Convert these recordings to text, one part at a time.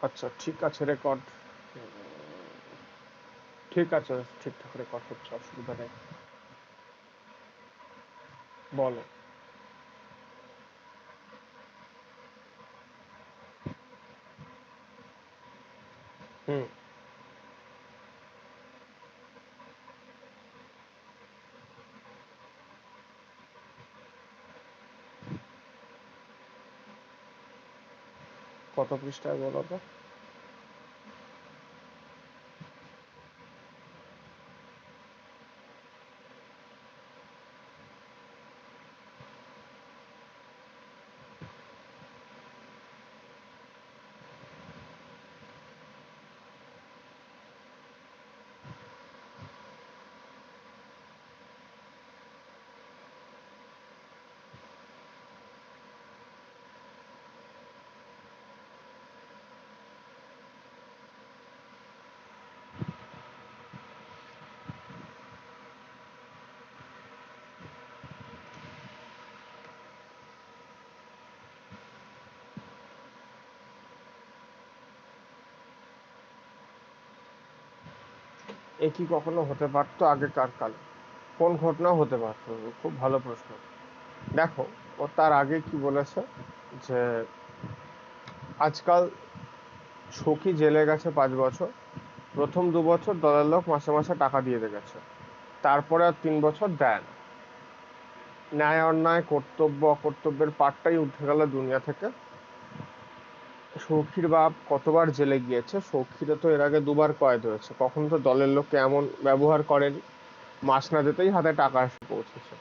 আচ্ছা, ঠিক আছে, রেকর্ড ঠিক আছে, ঠিকঠাক রেকর্ড হচ্ছে, অসুবিধা নেই। বলো। হুম। কত পৃষ্ঠায় বলো তো? এ কি কখনো হতে পারতো আগেকার কালে? কোন ঘটনা হতে পারতো? খুব ভালো প্রশ্ন। দেখো, ও তার আগে কি বলেছে, যে আজকাল সখী জেলে গেছে 5 বছর, প্রথম 2 বছর দলের লোক মাসে মাসে টাকা দিয়ে গেছে, তারপরে আর 3 বছর দেয় না। ন্যায় অন্যায় কর্তব্য অকর্তব্যের পাটটাই উঠে গেল দুনিয়া থেকে। সৌখীর বাপ কতবার জেলে গিয়েছে, সৌখীরও তো এর আগে 2বার কয়েদ হয়েছে, কখন তো দলের লোককে এমন ব্যবহার করেনি। মাস না যেতেই হাতে টাকা এসে পৌঁছেছে।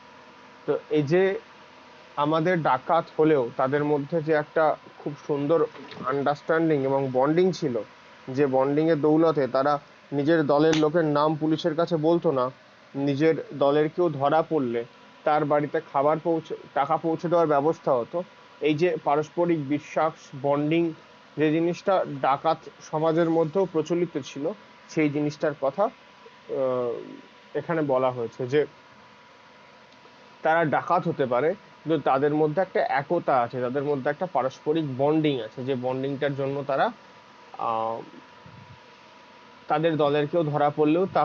তো এই যে আমাদের ডাকাত হলেও তাদের মধ্যে যে একটা খুব সুন্দর আন্ডারস্ট্যান্ডিং এবং বন্ডিং ছিল, যে বন্ডিং এর দৌলতে তারা নিজের দলের লোকের নাম পুলিশের কাছে বলতো না, নিজের দলের কেউ ধরা পড়লে তার বাড়িতে খাবার পৌঁছে টাকা পৌঁছে দেওয়ার ব্যবস্থা হতো। এই যে পারস্পরিক বিশ্বাস, বন্ডিং, যে জিনিসটা ডাকাত সমাজের মধ্যেও প্রচলিত ছিল, সেই জিনিসটার কথা আহ, এখানে বলা হয়েছে, যে তারা ডাকাত হতে পারে কিন্তু তাদের মধ্যে একটা একতা আছে, তাদের মধ্যে একটা পারস্পরিক বন্ডিং আছে, যে বন্ডিংটার জন্য তারা আহ, তাদের দলের কেউ ধরা পড়লেও তা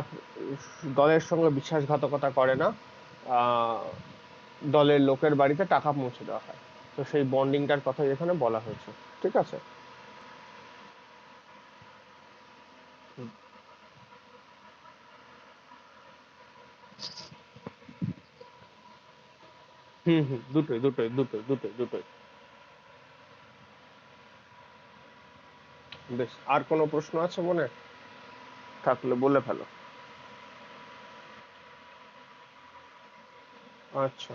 দলের সঙ্গে বিশ্বাসঘাতকতা করে না। আহ, দলের লোকের বাড়িতে টাকা পৌঁছে দেওয়া হয়। তো সেই বন্ডিংটার কথাই এখানে বলা হয়েছে। ঠিক আছে। হুম। হুম, হুম, দুটোই দুটোই দুটোই দুটোই দুটোই। বেশ, আর কোনো প্রশ্ন আছে মনে? থাকলে বলে ফেলো। আচ্ছা।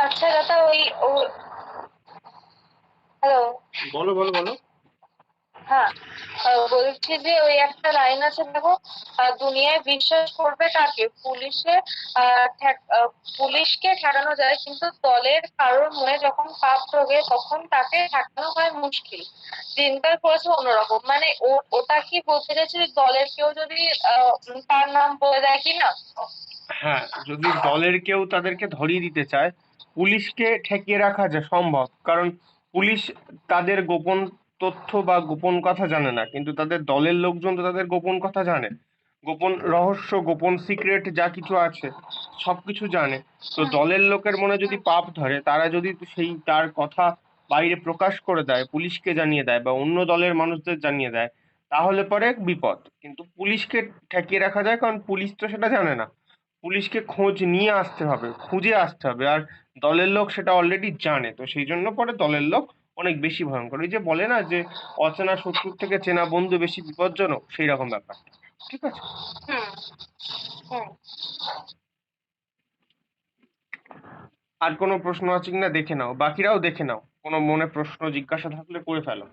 আচ্ছা দাদা, ওই ও হ্যালো। বলো বলো বলো। হ্যাঁ, বলছি যে ওই একটা লাইন আছে দেখো, দুনিয়ায় বিশ্বাস করবে কাকে, পুলিশে। পুলিশকে ঠেকানো যায় কিন্তু দলের কারোর মনে যখন পাপ ঢোকে তখন তাকে ঠেকানো হয় মুশকিল। দিনকাল করেছে অন্যরকম, মানে ওটা কি বলতে চাইছে যে দলের কেউ যদি তার নাম বলে দেয় কি না। হ্যাঁ, যদি দলের কেউ তাদেরকে ধরিয়ে দিতে চায়, পুলিশকে ঠেকিয়ে রাখা যা সম্ভব, কারণ পুলিশ তাদের গোপন তথ্য বা গোপন কথা জানে না, কিন্তু তাদের দলের লোকজন তো তাদের গোপন কথা জানে। গোপন রহস্য, গোপন সিক্রেট যা কিছু আছে সবকিছু জানে। তো হুম দলের লোকের মনে যদি হুম পাপ ধরে, তারা যদি সেই তার কথা বাইরে প্রকাশ করে দেয়, পুলিশকে জানিয়ে দেয় বা অন্য দলের মানুষদের জানিয়ে দেয়, তাহলে পরে বিপদ। কিন্তু পুলিশকে ঠেকিয়ে রাখা যায়, কারণ পুলিশ তো সেটা জানে না। পুলিশকে খোঁজ নিয়ে আসতে হবে, খুঁজে আসতে হবে, আর দলের লোক সেটা অলরেডি জানে। তো সেই জন্য পরে দলের লোক অনেক বেশি ভয়ঙ্কর। ওই যে বলে না, যে অচেনা শত্রুর থেকে চেনা বন্ধু বেশি বিপজ্জনক, সেই রকম ব্যাপারটা। ঠিক আছে। হুম হুম। আর কোনো প্রশ্ন আছে কিনা দেখে নাও, বাকিরাও দেখে নাও, কোনো মনে প্রশ্ন জিজ্ঞাসা থাকলে করে ফেলো।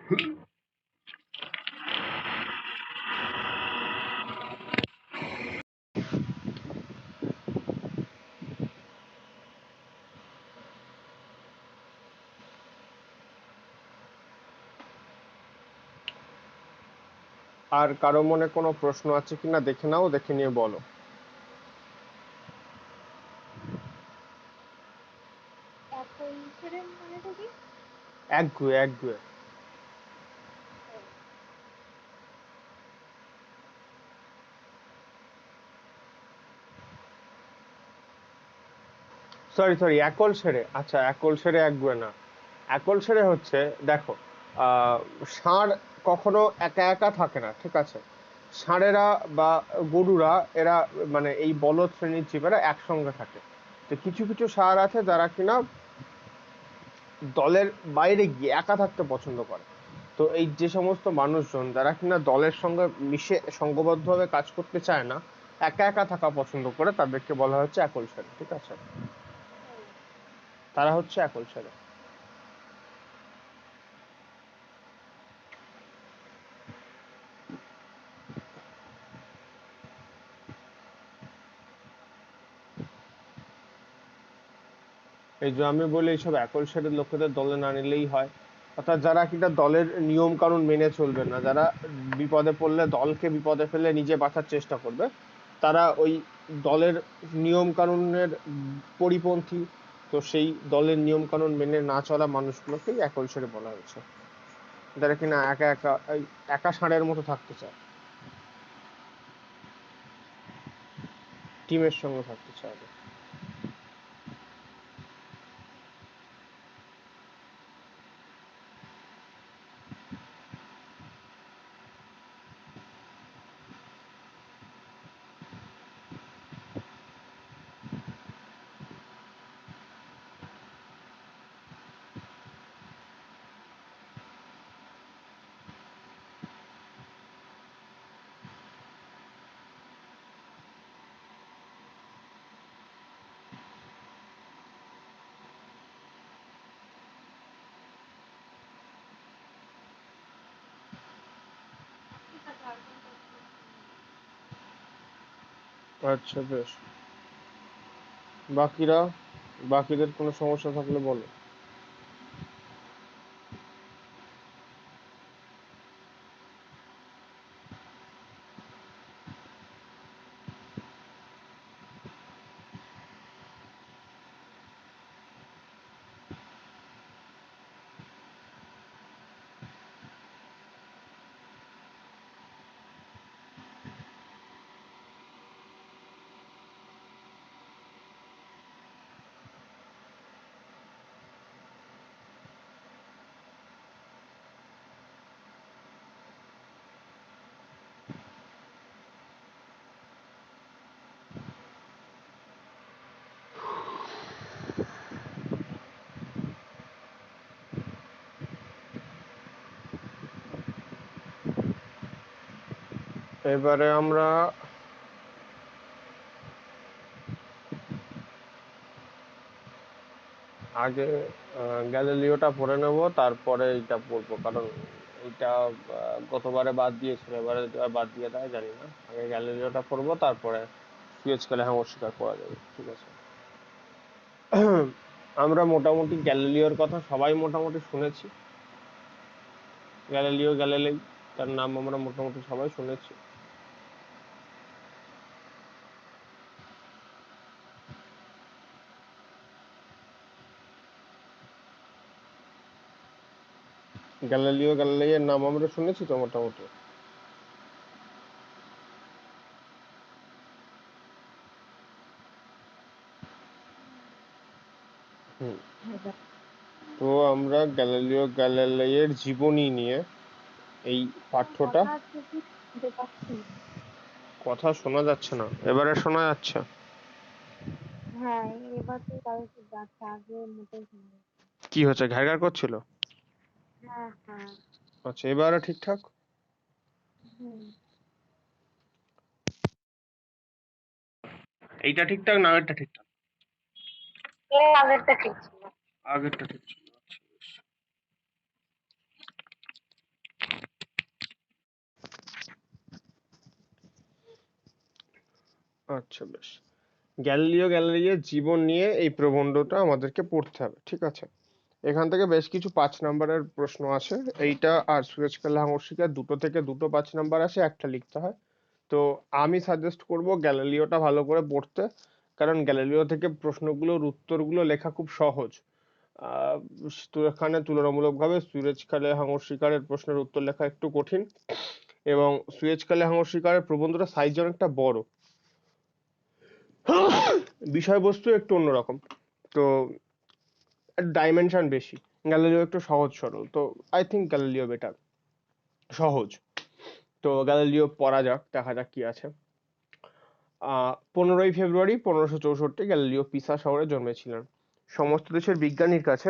আর কারো মনে কোনো প্রশ্ন আছে কিনা দেখে নাও, দেখে নিয়ে বলো। অ্যাকোয়ারিয়াম মানেটা কি? একগুয়ে, একগুয়ে। সরি সরি, একল সেরে, আচ্ছা একল সেরে একগুয়ে না। একল সেরে হচ্ছে, দেখো, আহ ষাঁড় কখনো একা একা থাকে না, ঠিক আছে? ষাঁড়েরা বা গরুরা এরা মানে এই বলদ শ্রেণীর জীবেরা একসঙ্গে থাকে। তো কিছু কিছু ষাঁড় আছে যারা কিনা দলের বাইরে গিয়ে একা থাকতে পছন্দ করে। তো এই যে সমস্ত মানুষজন যারা কিনা দলের সঙ্গে মিশে সংঘবদ্ধভাবে কাজ করতে চায় না, একা একা থাকা পছন্দ করে, তাদেরকে বলা হচ্ছে একল সেরে, ঠিক আছে? তারা হচ্ছে একল সেরে। এই যে আমি বলি এইসব একল সেরের লোকেদের দলে না নিলেই হয়। অর্থাৎ যারা কিনা দলের নিয়ম কানুন মেনে চলবে না, যারা বিপদে পড়লে দলকে বিপদে ফেলে নিজে বাঁচার চেষ্টা করবে, তারা ওই দলের নিয়ম কানুনের পরিপন্থী। তো সেই দলের নিয়ম কানুন মেনে না চলা মানুষগুলোকেই একল সেরে বলা হয়েছে, যারা কিনা একা একা এই একা ষাঁড়ের মতো থাকতে চায়, টিমের সঙ্গে থাকতে চায় না। আচ্ছা বেশ, বাকিরা, বাকিদের কোনো সমস্যা থাকলে বলো। এবারে আমরা আগে গ্যালিলিওটা পড়ে নেব, তারপরে এটা পড়বো, কারণ এটা গতবারে বাদ দিয়েছিল, এবারে যদি আর বাদ দিয়ে দেয় জানি না। আগে গ্যালিলিওটা পড়বো, তারপরে সুয়েজ কালে অস্বীকার করা যাবে, ঠিক আছে? আমরা মোটামুটি গ্যালিলিওর কথা সবাই মোটামুটি শুনেছি। গ্যালিলিও গ্যালিলেই, তার নাম আমরা মোটামুটি সবাই শুনেছি। গ্যালিলিও গ্যালিলেইয়ের নাম আমরা শুনেছি তো মোটামুটি। হুম। তো আমরা গ্যালিলিও গ্যালিলেইয়ের জীবনী নিয়ে এই পাঠ্যটা। কথা ঠিকই শুনতে পাচ্ছি। কথা শোনা যাচ্ছে না, এবারে শোনা যাচ্ছে? হ্যাঁ, এবার তো তাও একটু যাচ্ছে, আগে মোটেই শোনা যাচ্ছে না। কি হচ্ছে, ঘ্যারঘ্যার করছিল? হ্যাঁ হ্যাঁ। আচ্ছা, এবারে ঠিকঠাক? হুম। এইটা ঠিকঠাক না আগেরটা ঠিকঠাক? এর আগেরটা ঠিক ছিল। আগেরটা ঠিক ছিল, আচ্ছা বেশ। আচ্ছা, বেশ। গ্যালিলিও গ্যালিলির জীবন নিয়ে এই প্রবন্ধটা আমাদেরকে পড়তে হবে, ঠিক আছে? এখান থেকে বেশ কিছু 5 নম্বরের প্রশ্ন আছে। এইটা আর সুয়েজ খালা হামর্শিকা দুটো থেকে দুটো 5 নম্বর আসে, একটা লিখতে হয়। তো আমি সাজেস্ট করব গ্যালিলিওটা ভালো করে পড়তে, কারণ গ্যালিলিও থেকে প্রশ্নগুলোর উত্তরগুলো লেখা খুব সহজ। আহ তো এখানে তুলনামূলকভাবে সুয়েজ খালে হাঙর শিকারের প্রশ্নের উত্তর লেখা একটু কঠিন, এবং সুয়েজ খালে হাঙর শিকারের প্রবন্ধটা সাইজ অনেকটা বড়, বিষয়বস্তু একটু অন্যরকম, তো ডাইমেনশন বেশি। গ্যালিলিও একটু সহজ সরল, তো আই থিঙ্ক গ্যালিলিও বেটার, সহজ। তো গ্যালিলিও পড়া যাক, দেখা যাক কি আছে। 15ই ফেব্রুয়ারি 1564 গ্যালিলিও পিসা শহরে জন্মেছিলেন। সমস্ত দেশের বিজ্ঞানীর কাছে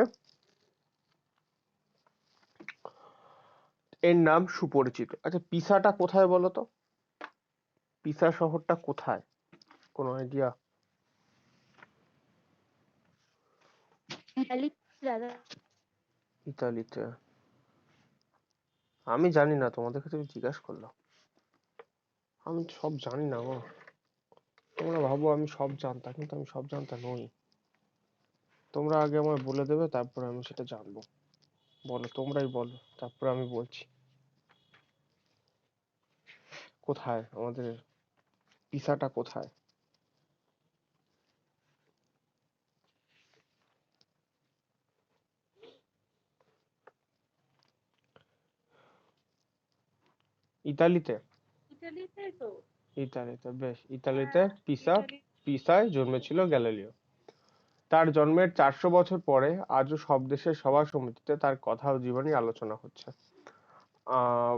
এর নাম সুপরিচিত। আচ্ছা, পিসাটা কোথায় বলো তো? পিসা শহরটা কোথায়? কোনো আইডিয়া? ইতালি দাদা। ইতালিতে? আমি জানি না, তোমাদের কাছে জিজ্ঞাসা করলাম। আমি সব জানি না গো। তোমরা ভাবো আমি সব জানতাম, কিন্তু আমি সব জানতা নই। তোমরা আগে আমায় বলে দেবে, তারপর আমি সেটা জানবো। বলো, তোমরাই বলো, তারপর আমি বলছি। কোথায় আমাদের পিসাটা কোথায়? ইতালিতে? ইতালিতেই তো। ইতালিতে, বেশ। ইতালিতে হ্যাঁ, পিসা, ইতালি। পিসায় জন্মেছিল গ্যালিলিও। তার জন্মের 400 বছর পরে আজও সব দেশের সভা সমিতিতে তার কথা ও জীবনী আলোচনা হচ্ছে। আহ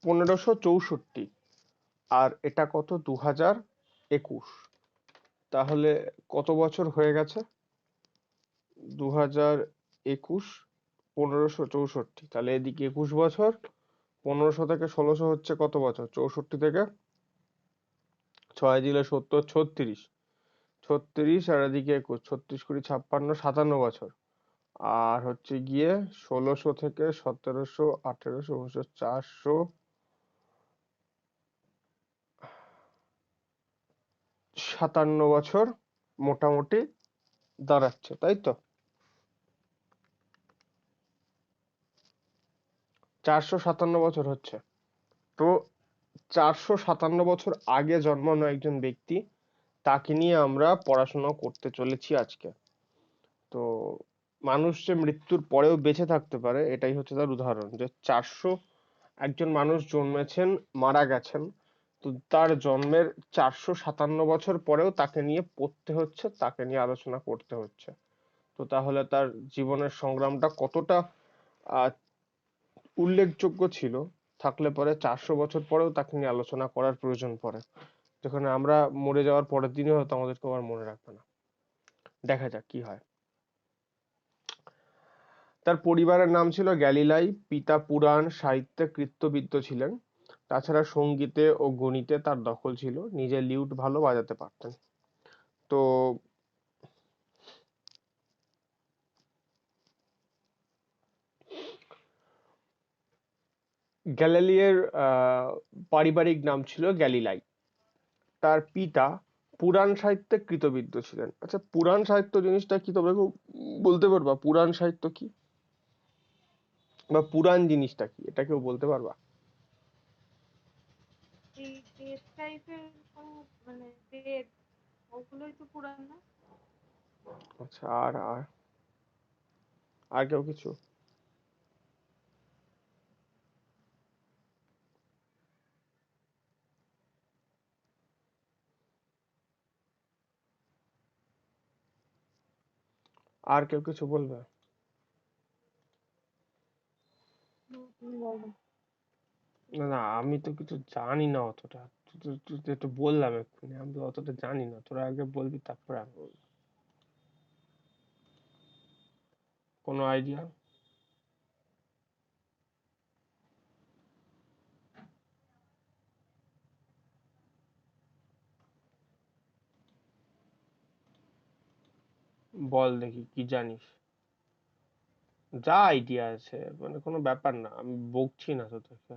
1564, আর এটা কত, 2021, তাহলে কত বছর হয়ে গেছে? 2021, 1564, তাহলে এদিকে 21 বছর। 1500 থেকে 1600 হচ্ছে কত বছর? 64 থেকে 6 দিলে 70, 36। 36 আর এদিকে 21, 36 কুড়ি 56, 57 বছর। আর হচ্ছে গিয়ে 1600 থেকে 1700, 1800, 1900, 457 বছর মোটামুটি দাঁড়াচ্ছে, তাই তো? 457 বছর হচ্ছে। তো 457 বছর আগে জন্মানো একজন ব্যক্তি, তাকে নিয়ে আমরা পড়াশোনা করতে চলেছি আজকে। তো মানুষ যে মৃত্যুর পরেও বেঁচে থাকতে পারে, এটাই হচ্ছে তার উদাহরণ, যে একজন মানুষ জন্মেছেন, মারা গেছেন, তো তার জন্মের 457 বছর পরেও তাকে নিয়ে পড়তে হচ্ছে, তাকে নিয়ে আলোচনা করতে হচ্ছে। তো তাহলে তার জীবনের সংগ্রামটা কতটা আহ উল্লেখযোগ্য ছিল, থাকলে পরে 400 বছর পরেও তাকে নিয়ে আলোচনা করার প্রয়োজন পড়ে, যেখানে আমরা মরে যাওয়ার পরের দিনও হয়তো আমাদেরকে আবার মনে রাখবে না। দেখা যাক কি হয়। তার পরিবারের নাম ছিল গ্যালিলাই। পিতা পুরাণ সাহিত্যে কৃতবিদ্য ছিলেন। তাছাড়া সঙ্গীতে ও গণিতে তার দখল ছিল, নিজে লিউট ভালো বাজাতে পারতেন। তো গ্যালিলিয়ের পারিবারিক নাম ছিল গ্যালিলাই। তার পিতা পুরাণ সাহিত্যে কৃতবিদ্য ছিলেন। আচ্ছা, পুরাণ সাহিত্য জিনিসটা কি, তোমরা কেউ বলতে পারবা পুরাণ সাহিত্য কি, বা পুরাণ জিনিসটা কি, এটা কেউ বলতে পারবা? এই বেদ টাইপের মানে বেদ, ওগুলোই তো পুরাণ না? আচ্ছা, আর আর আর কেউ কিছু? আর কেউ কিছু বলবে? তুমি বলো। না না, আমি তো কিছু জানি না অতটা। তুই তো বললাম এক্ষুনি, আমি তো অতটা জানি না। তোরা আগে বলবি, তারপরে আমি বলবো। কোনো আইডিয়া? বল দেখি কি জানিস, যা আইডিয়া আছে, মানে কোনো ব্যাপার না, আমি বকছি না তোদেরকে।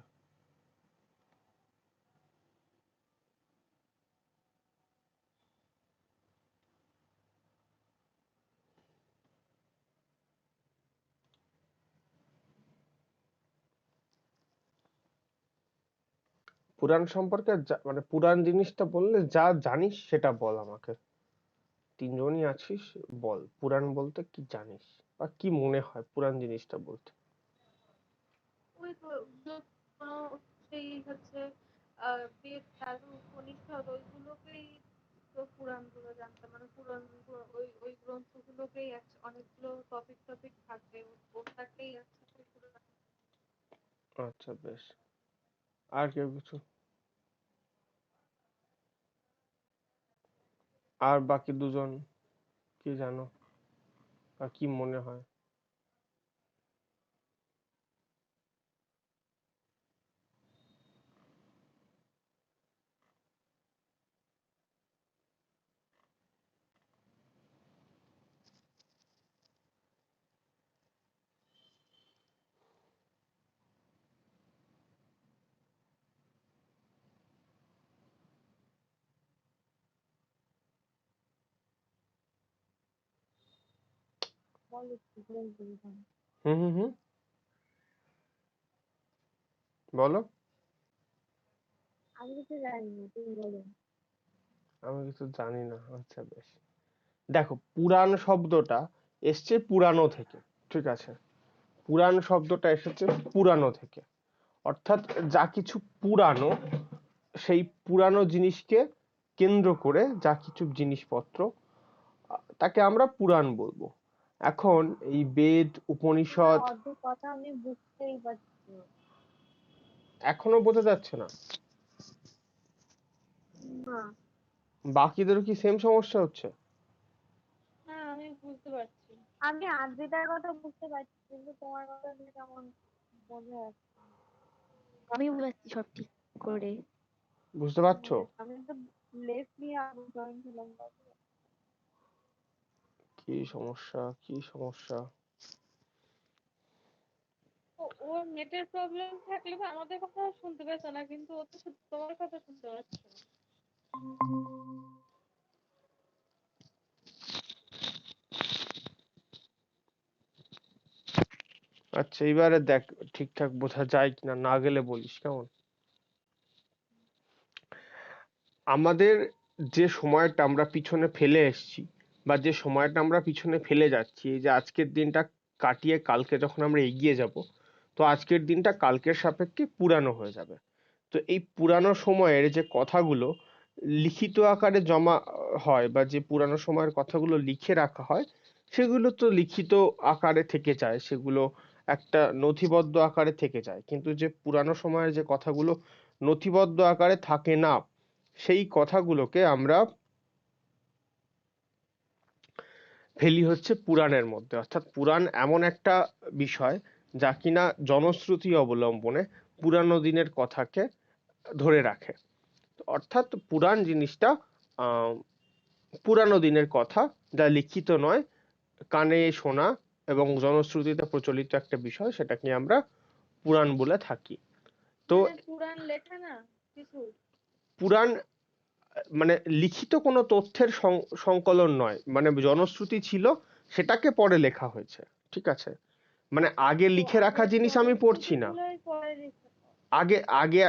পুরাণ সম্পর্কে মানে পুরাণ জিনিসটা বললে যা জানিস সেটা বল আমাকে। তিনজনই আছিস, বল পুরাণ বলতে কি জানিস বা কি মনে হয় পুরাণ জিনিসটা বলতে। ওই তো কোনো সেই হচ্ছে বেদ কাল উপনিষদ ওইগুলোকেই তো পুরাণগুলো জানতাম, মানে পুরাণগুলো ওই গ্রন্থগুলোকেই অনেকগুলো টপিক টপিক থাকে, ওটাকেই পুরাণ। আচ্ছা বেশ, আর কেউ কিছু, আর বাকি দুজন কি জানো বা কি মনে হয়? বলো কি করে বলতাম। হুম হুম হুম, বলো। আমি কিছু জানি না, তুমি বলো। আমি কিছু জানি না, আচ্ছা বেশ। দেখো, পুরাণ শব্দটা এসছে পুরানো থেকে, ঠিক আছে? পুরাণ শব্দটা এসেছে পুরানো থেকে, অর্থাৎ যা কিছু পুরানো, সেই পুরানো জিনিসকে কেন্দ্র করে যা কিছু জিনিসপত্র, তাকে আমরা পুরাণ বলবো। এখন এই বেদ তোমার উপনিষদ অর্ধেক কথা আমি বুঝতেই পারছি না। এখনো বোঝা যাচ্ছে না? না। বাকিদেরও কি সেম সমস্যা হচ্ছে? হ্যাঁ আমি বুঝতে পারছি, আমি আদ্রিতার কথা বুঝতে পারছি, কিন্তু তোমার কথা দিয়ে কেমন বোঝা যাচ্ছে না। আমি বুঝাচ্ছি সব ঠিক করে। বুঝতে পারছো? আমি তো লেস নিয়ে আগে জয়েন ছিলাম বাবু। কি সমস্যা, কি সমস্যা? ওর নেটের প্রবলেম থাকলে তো আমাদের কথা শুনতে পাচ্ছে না, কিন্তু ও তো শুধু তোমার কথা শুনতে পাচ্ছে। আচ্ছা, এবারে দেখ ঠিকঠাক বোঝা যায় কিনা, না গেলে বলিস কেমন? আমাদের যে সময়টা আমরা পিছনে ফেলে এসেছি, বা যে সময়টা আমরা পিছনে ফেলে যাচ্ছি, এই যে আজকের দিনটা কাটিয়ে কালকে যখন আমরা এগিয়ে যাব, তো আজকের দিনটা কালকের সাপেক্ষে পুরানো হয়ে যাবে। তো এই পুরানো সময়ের যে কথাগুলো লিখিত আকারে জমা হয়, বা যে পুরানো সময়ের কথাগুলো লিখে রাখা হয়, সেগুলো তো লিখিত আকারে থেকে যায়, সেগুলো একটা নথিবদ্ধ আকারে থেকে যায়। কিন্তু যে পুরানো সময়ের যে কথাগুলো নথিবদ্ধ আকারে থাকে না, সেই কথাগুলোকে আমরা ফেলি হচ্ছে পুরাণের মধ্যে। অর্থাৎ পুরাণ এমন একটা বিষয় যা কিনা জনশ্রুতি অবলম্বনে পুরানো দিনের কথাকে ধরে রাখে। অর্থাৎ পুরাণ জিনিসটা আহ পুরানো দিনের কথা, যা লিখিত নয়, কানে শোনা এবং জনশ্রুতিতে প্রচলিত একটা বিষয়, সেটাকে আমরা পুরাণ বলে থাকি। তো মানে পুরাণ লেখা না কিছু। পুরাণ মানে লিখিত কোনো তথ্যের সংকলন নয়, মানে জনশ্রুতি ছিল, সেটাকে পরে লেখা হয়েছে, ঠিক আছে? মানে আগে ও লিখে রাখা আগে জিনিস আমি জনশ্রুতি পড়ছি না। গুলোই পরে লিখে। আগে আগে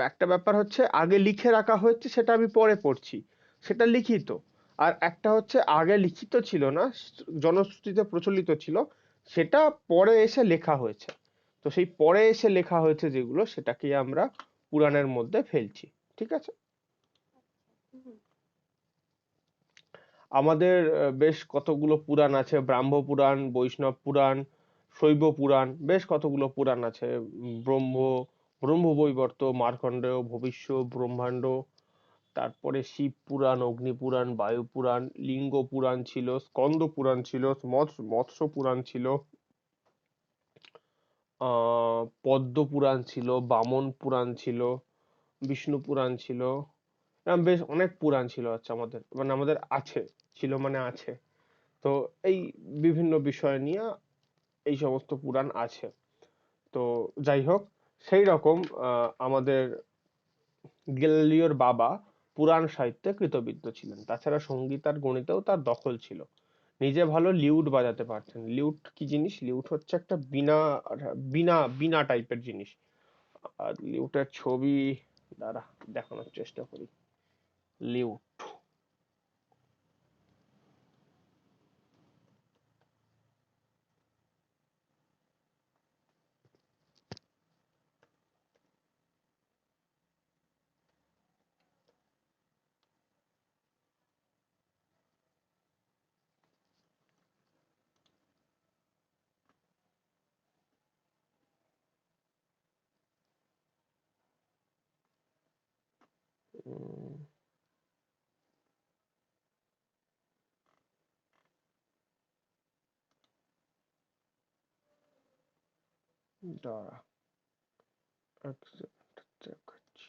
একটা ব্যাপার হচ্ছে আগে লিখে রাখা হচ্ছে, সেটা আমি পরে পড়ছি, সেটা লিখিত। আর একটা হচ্ছে আগে লিখিত ছিল না, জনশ্রুতিতে প্রচলিত ছিল, সেটা পরে এসে লেখা হয়েছে। তো সেই পরে এসে লেখা হয়েছে যেগুলো, সেটাকে আমরা পুরাণের মধ্যে ফেলছি, ঠিক আছে? হুম। আমাদের বেশ কতগুলো পুরাণ আছে, ব্রাহ্ম পুরাণ, বৈষ্ণব পুরাণ, শৈব পুরাণ, বেশ কতগুলো পুরাণ আছে। ব্রহ্ম, ব্রহ্মবৈবর্ত, মার্কণ্ডেয়, ভবিষ্য, ব্রহ্মাণ্ড, তারপরে শিব পুরাণ, অগ্নি পুরাণ, বায়ু পুরাণ, লিঙ্গ পুরাণ ছিল, স্কন্দ পুরাণ ছিল, মৎস্য পুরাণ ছিল, পদ্ম পুরাণ ছিল, বামন পুরাণ ছিল, বিষ্ণু পুরাণ ছিল। এরকম বেশ অনেক পুরাণ ছিল। আচ্ছা, আমাদের মানে আমাদের আছে, ছিল মানে আছে। তো এই বিভিন্ন বিষয় নিয়ে এই সমস্ত পুরাণ আছে। তো যাই হোক, সেই রকম আমাদের গ্যালিলিওর বাবা পুরাণ সাহিত্যে কৃতবিদ্য ছিলেন। তাছাড়া সঙ্গীত আর গণিতেও তার দখল ছিল। নিজে ভালো লিউট বাজাতে পারতেন। লিউট কি জিনিস? লিউট হচ্ছে একটা বীণা, বীণা বীণা টাইপের জিনিস। আর লিউটের ছবি দাঁড়া দেখানোর চেষ্টা করি। লিউট। দাঁড়া দেখাচ্ছি।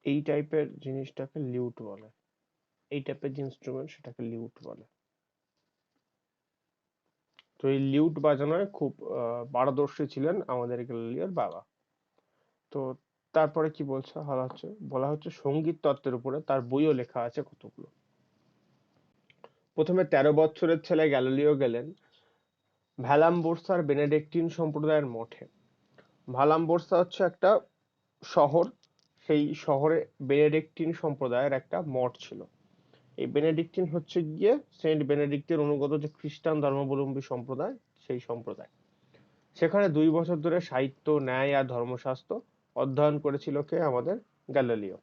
এই টাইপের জিনিসটাকে লিউট বলে। এই টাইপের যে ইনস্ট্রুমেন্ট সেটাকে লিউট বলে। তো এই লিউট বাজানোয় খুব পারদর্শী ছিলেন আমাদের গ্যালিলিওর বাবা। তো তারপরে কি বলা হচ্ছে সঙ্গীত তত্ত্বের উপরে তার বইও লেখা আছে কতগুলো। প্রথমে 13 বছরের ছেলে গ্যালিলিও গেলেন ভ্যালাম্বোর্সার বেনেডিক্টিন সম্প্রদায়ের মঠে। ভালাম্বোর্সা হচ্ছে একটা শহর, সেই শহরে বেনেডিক্টিন সম্প্রদায়ের একটা মঠ ছিল। এই বেনেডিক্টিন হচ্ছে গিয়ে সেন্ট বেনেডিক্টের অনুগত যে খ্রিস্টান ধর্মাবলম্বী সম্প্রদায়, সেই সম্প্রদায়। সেখানে 2 বছর ধরে সাহিত্য, ন্যায় আর ধর্মশাস্ত্র অধ্যয়ন করেছিল কে? আমাদের গ্যালিলিও।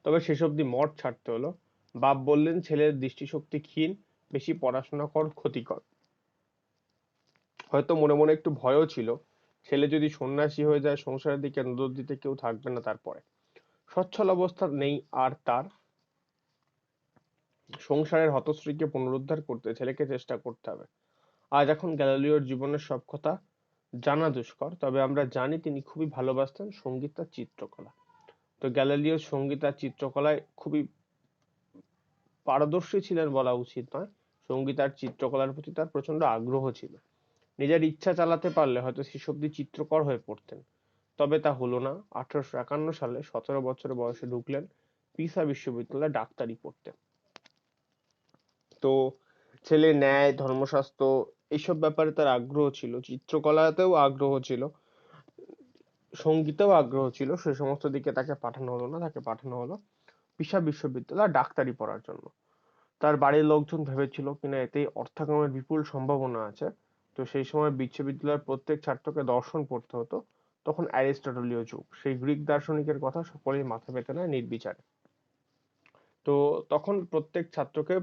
তবে শেষ অবধি মঠ ছাড়তে হলো। বাপ বললেন ছেলের দৃষ্টিশক্তি ক্ষীণ, বেশি পড়াশোনা কর ক্ষতিকর। হয়তো মনে মনে একটু ভয়ও ছিল, ছেলে যদি সন্ন্যাসী হয়ে যায় সংসারের দিকে নজর দিতে কেউ থাকবে না তারপরে। সচ্ছল অবস্থা নেই আর তার, সংসারের হতশ্রীকে পুনরুদ্ধার করতে ছেলেকে চেষ্টা করতে হবে। আজ এখন গ্যালিলিওর জীবনের সব কথা জানা দুষ্কর, তবে আমরা জানি তিনি খুবই ভালোবাসতেন সঙ্গীত আর চিত্রকলা। তো গ্যালিলিও সঙ্গীত আর চিত্রকলায় খুবই পারদর্শী ছিলেন বলা উচিত নয়, সঙ্গীত আর চিত্রকলার প্রতি তার প্রচন্ড আগ্রহ ছিল। নিজের ইচ্ছা চালাতে পারলে হয়তো শেষ অবধি চিত্রকর হয়ে পড়তেন, তবে তা হলো না। 1851 সালে 17 বছর বয়সে ঢুকলেন পিসা বিশ্ববিদ্যালয়ে ডাক্তারি পড়তে। তো ছেলে ন্যায়, ধর্মশাস্ত্র এইসব ব্যাপারে তার আগ্রহ ছিল, চিত্রকলাতেও আগ্রহ ছিল, সঙ্গীতেও আগ্রহ ছিল। সে সমস্ত দিকে তাকে পাঠানো হলো না, তাকে পাঠানো হলো পিসা বিশ্ববিদ্যালয়ে ডাক্তারি পড়ার জন্য। তার বাড়ির লোকজন ভেবেছিল কিনা এতে অর্থাগমের বিপুল সম্ভাবনা আছে। তো সেই সময় বিশ্ববিদ্যালয়ের প্রত্যেক ছাত্রকে দর্শন পড়তে হতো। তখন অ্যারিস্টটলীয় যুগ, সেই গ্রিক দার্শনিকের কথা সকলেই মাথা পেতে নেয় নির্বিচারে। তো তখন প্রত্যেক ছাত্রকে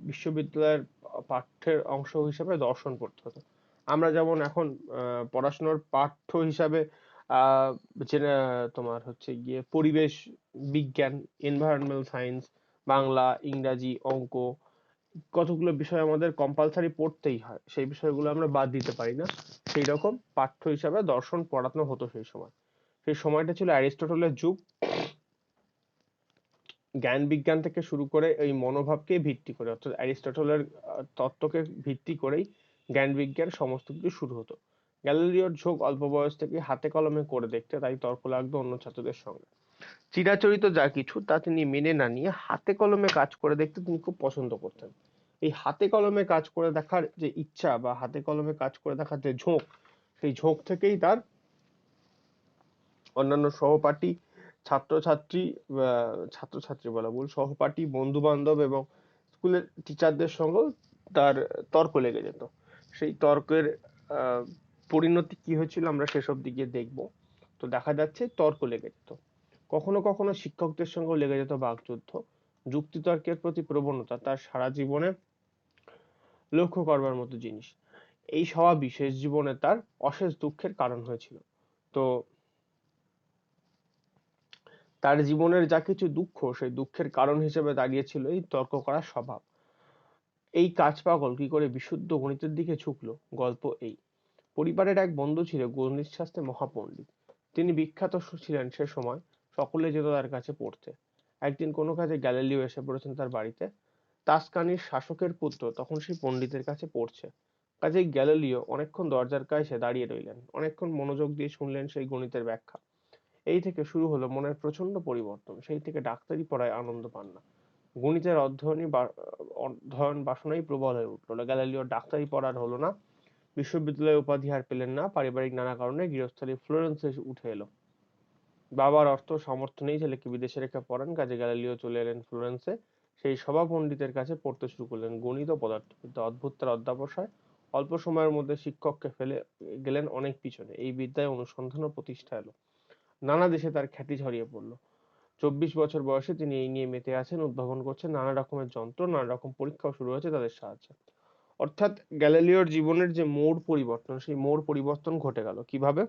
বিশ্ববিদ্যালয়ের পাঠ্যের অংশ হিসেবে দর্শন পড়তে হতো। আমরা যেমন এখন পড়াশোনার পাঠ্য হিসাবে আহ তোমার হচ্ছে গিয়ে পরিবেশ বিজ্ঞান, এনভায়রনমেন্টাল সায়েন্স, বাংলা, ইংরাজি, অঙ্ক, কতগুলো বিষয় আমাদের কম্পালসারি পড়তেই হয়, সেই বিষয়গুলো আমরা বাদ দিতে পারি না। সেই রকম পাঠ্য হিসাবে দর্শন পড়ানো হতো সেই সময়। সেই সময়টা ছিল অ্যারিস্টটলের যুগ। জ্ঞান বিজ্ঞান থেকে শুরু করে এই মনোভাবকে ভিত্তি করে, অর্থাৎ অ্যারিস্টটলের তত্ত্বকে ভিত্তি করেই জ্ঞান বিজ্ঞান সমস্ত কিছু শুরু হতো। গ্যালিলিওর ঝোঁক অল্প বয়স থেকে হাতে কলমে করে দেখতে, তাই তর্ক লাগতো অন্য ছাত্রদের সঙ্গে। চিরাচরিত যা কিছু তা তিনি মেনে না নিয়ে হাতে কলমে কাজ করে দেখতে তিনি খুব পছন্দ করতেন। এই হাতে কলমে কাজ করে দেখার যে ইচ্ছা বা হাতে কলমে কাজ করে দেখার যে ঝোঁক, সেই ঝোঁক থেকেই তার অন্যান্য সহপাঠী, ছাত্রছাত্রী, ছাত্রছাত্রী বলা ভুল, সহপাঠী, বন্ধু বান্ধব এবং স্কুলের টিচারদের সঙ্গেও তার তর্ক লেগে যেত। সেই তর্কের পরিণতি কি হয়েছিল আমরা সেসব দিকে দেখবো। তো দেখা যাচ্ছে তর্ক লেগে যেত। কখনো কখনো শিক্ষকদের সঙ্গেও লেগে যেত বাকযুদ্ধ। যুক্তিতর্কের প্রতি প্রবণতা তার সারা জীবনে লক্ষ্য করবার মতো জিনিস। এই স্বভাবই শেষ জীবনে তার অশেষ দুঃখের কারণ হয়েছিল। তো তার জীবনের যা কিছু দুঃখ, সেই দুঃখের কারণ হিসেবে দাঁড়িয়েছিল এই তর্ক করার স্বভাব। এই কাজ পাগল কি করে বিশুদ্ধ গণিতের দিকে ঝুঁকলো, গল্প এই। পরিবারের এক বন্ধু ছিল গণিত শাস্ত্রে মহাপণ্ডিত। তিনি বিখ্যাত ছিলেন সে সময়, সকলে যেত তার কাছে পড়তে। একদিন কোনো কাজে গ্যালিলিও এসে পড়েছেন তার বাড়িতে। তাসকানির শাসকের পুত্র তখন সেই পণ্ডিতের কাছে পড়ছে। কাজেই গ্যালিলিও অনেকক্ষণ দরজার কাছে দাঁড়িয়ে রইলেন, অনেকক্ষণ মনোযোগ দিয়ে শুনলেন সেই গণিতের ব্যাখ্যা। এই থেকে শুরু হলো মনের প্রচন্ড পরিবর্তন। সেই থেকে ডাক্তারি পড়ায় আনন্দ পান না, গণিতের অধ্যয়ন বাসনাই প্রবল হয়ে উঠল। গ্যালিলিওর ডাক্তারি পড়ার হলো না, বিশ্ববিদ্যালয়ে উপাধি আর পেলেন না, পারিবারিক নানা কারণে গৃহস্থালী ফ্লোরেন্সে উঠে এলো। বাবার অর্থ সামর্থ্য নেই ছেলেকে বিদেশে রেখে পড়ান, কাজে গ্যালিলিও চলে এলেন ফ্লোরেন্সে। সেই সভা পণ্ডিতের কাছে পড়তে শুরু করলেন গণিত ও পদার্থবিদ্যা। অদ্ভুত তার অধ্যাবসায়। অল্প সময়ের মধ্যে শিক্ষককে ফেলে গেলেন অনেক পিছনে। এই বিদ্যায় অনুসন্ধান ও প্রতিষ্ঠা এলো, নানা দেশে তার খ্যাতি ছড়িয়ে পড়লো। 24 বছর বয়সে তিনি এই নিয়ে মেতে আছেন, উদ্ভাবন করছেন নানা রকমের যন্ত্র, নানা রকম পরীক্ষাও শুরু হয়েছে তাদের সাহায্যে। অর্থাৎ গ্যালিলিওর জীবনের যে মোড় পরিবর্তন, সেই মোড় পরিবর্তন ঘটে গেল কিভাবে?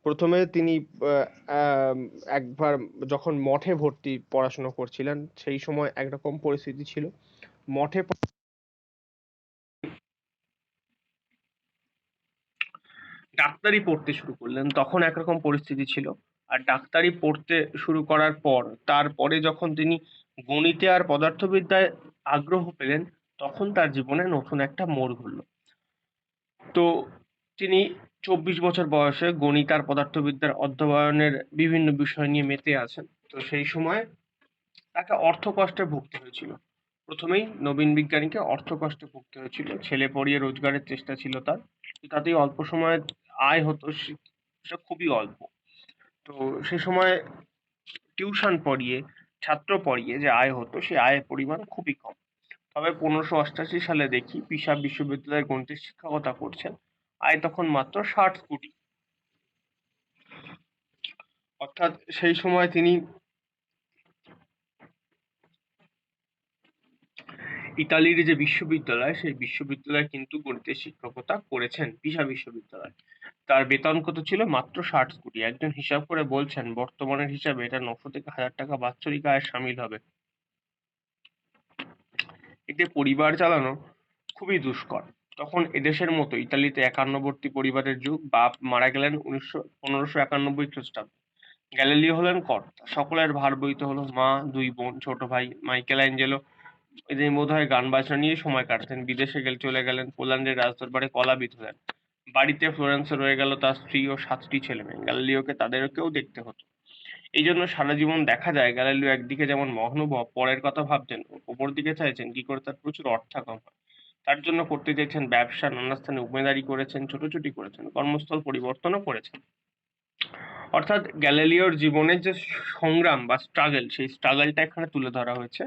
প্রথমে তিনি আহ, আহ, একবার যখন মঠে ভর্তি পড়াশোনা করছিলেন, সেই সময় একরকম পরিস্থিতি ছিল। মঠে ডাক্তারি পড়তে শুরু করলেন, তখন একরকম পরিস্থিতি ছিল। আর ডাক্তারি পড়তে শুরু করার পর, তারপরে যখন তিনি গণিতে আর পদার্থবিদ্যায় আগ্রহ পেলেন, তখন তার জীবনে নতুন একটা মোড় ঘুরল। তো তিনি 24 বছর বয়সে গণিত আর পদার্থবিদ্যার অধ্যয়নের বিভিন্ন বিষয় নিয়ে মেতে আছেন। তো সেই সময় তাকে অর্থকষ্টে ভুগতে হয়েছিল। প্রথমেই নবীন বিজ্ঞানীকে অর্থকষ্টে ভুগতে হয়েছিল। ছেলে পড়িয়ে রোজগারের চেষ্টা ছিল তার, তাতেই অল্প সময়ে আয় হতো, সেটা খুবই অল্প। তো সে সময় টিউশন পড়িয়ে, ছাত্র পড়িয়ে যে আয় হতো, সেই আয়ের পরিমাণ খুবই কম। তবে 1588 সালে দেখি পিসা বিশ্ববিদ্যালয়ের গণিতের শিক্ষকতা করছেন, আয় তখন মাত্র 60 কোটি। অর্থাৎ সেই সময় তিনি ইতালির যে বিশ্ববিদ্যালয়, সেই বিশ্ববিদ্যালয়ে কিন্তু গণিতের শিক্ষকতা করেছেন, পিসা বিশ্ববিদ্যালয়। তার বেতন কত ছিল? মাত্র 60 কোটি। একজন হিসাব করে বলছেন বর্তমানের হিসাবে এটা 900 থেকে 1000 টাকা বাৎসরিক আয় সামিল হবে। এতে পরিবার চালানো খুবই দুষ্কর। তখন এদেশের মতো ইতালিতে একান্নবর্তী পরিবারের যুগ। বাপ মারা গেলেন 1591 খ্রিস্টাব্দে। গ্যালিলিও হলেন কর্তা, সকলের ভার বইতে হলো। মা, দুই বোন, ছোট ভাই মাইকেল অ্যাঞ্জেলো এদের বোধহয় গান বাজনা নিয়ে সময় কাটাতেন। বিদেশে চলে গেলেন, পোল্যান্ডের রাজদরবারে কলাবিদ হলেন। বাড়িতে ফ্লোরেন্সে রয়ে গেল তার স্ত্রী ও 7টি ছেলে মেয়ে। গ্যালিলিওকে তাদেরকেও দেখতে হতো। এই জন্য সারা জীবন দেখা যায় গ্যালিলিও একদিকে যেমন মহানুভব, পরের কথা ভাবছেন, ওপর দিকে চাইছেন কি করে তার প্রচুর অর্থাগম হয়। তার জন্য করতে চেয়েছেন ব্যবসা, নানা স্থানে উমেদারি করেছেন, ছোটাছুটি করেছেন, কর্মস্থল পরিবর্তনও করেছেন। অর্থাৎ গ্যালিলিওর জীবনের যে সংগ্রাম বা স্ট্রাগল, সেই স্ট্রাগলটা এখানে তুলে ধরা হয়েছে।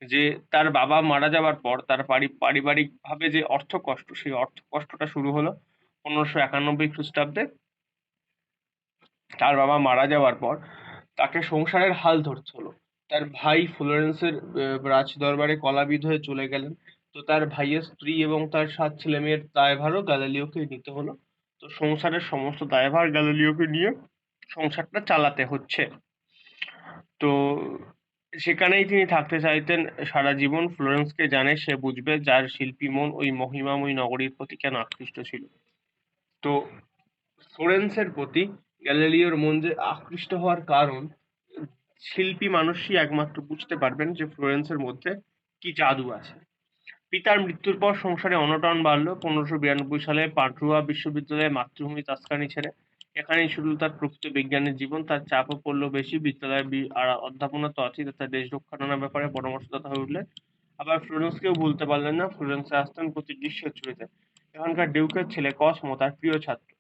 যে তার বাবা মারা যাওয়ার পর তার পারিবারিক ভাবে যে অর্থ কষ্ট, সেই অর্থ কষ্টটা শুরু হলো 1591 খ্রিস্টাব্দে। তার বাবা মারা যাওয়ার পর তাকে সংসারের হাল ধরতে হলো। তার ভাই ফ্লোরেন্সের রাজ দরবারে কলাবিদ হয়ে চলে গেলেন। তো তার ভাইয়ের স্ত্রী এবং তার 7 ছেলে মেয়ের দায়ভারও গ্যালিলিওকে নিতে হলো। তো সংসারের সমস্ত দায়ভার গ্যালিলিওকে নিয়ে সংসারটা চালাতে হচ্ছে। তো সেখানেই তিনি থাকতে চাইতেন সারা জীবন। ফ্লোরেন্সকে জানে সে বুঝবে, যার শিল্পী মন ওই মহিমাময়ী নগরীর প্রতি কেন আকৃষ্ট ছিল। তো ফ্লোরেন্সের প্রতি গ্যালিলিওর মন যে আকৃষ্ট হওয়ার কারণ, শিল্পী মানুষই একমাত্র বুঝতে পারবেন যে ফ্লোরেন্সের মধ্যে কি জাদু আছে। পিতার মৃত্যুর পর সংসারে অনটন বাড়ল। 1592 সালে পাডুয়া বিশ্ববিদ্যালয়ে মাতৃভূমি তাস্কানি ছেড়ে এখানেই শুরু তার প্রকৃত বিজ্ঞানের জীবন। তার চাপও পড়ল বেশি। বিদ্যালয়ের আর অধ্যাপনা তো আছেই, তার দেশ রক্ষা নানা ব্যাপারে পরামর্শদাতা হয়ে উঠলেন। আবার ফ্লোরেন্সকেও ভুলতে পারলেন না। ফ্লোরেন্সে আসতেন প্রতি গ্রীষ্মের ছুটিতে। এখানকার ডিউকের ছেলে কসমো তার প্রিয় ছাত্র।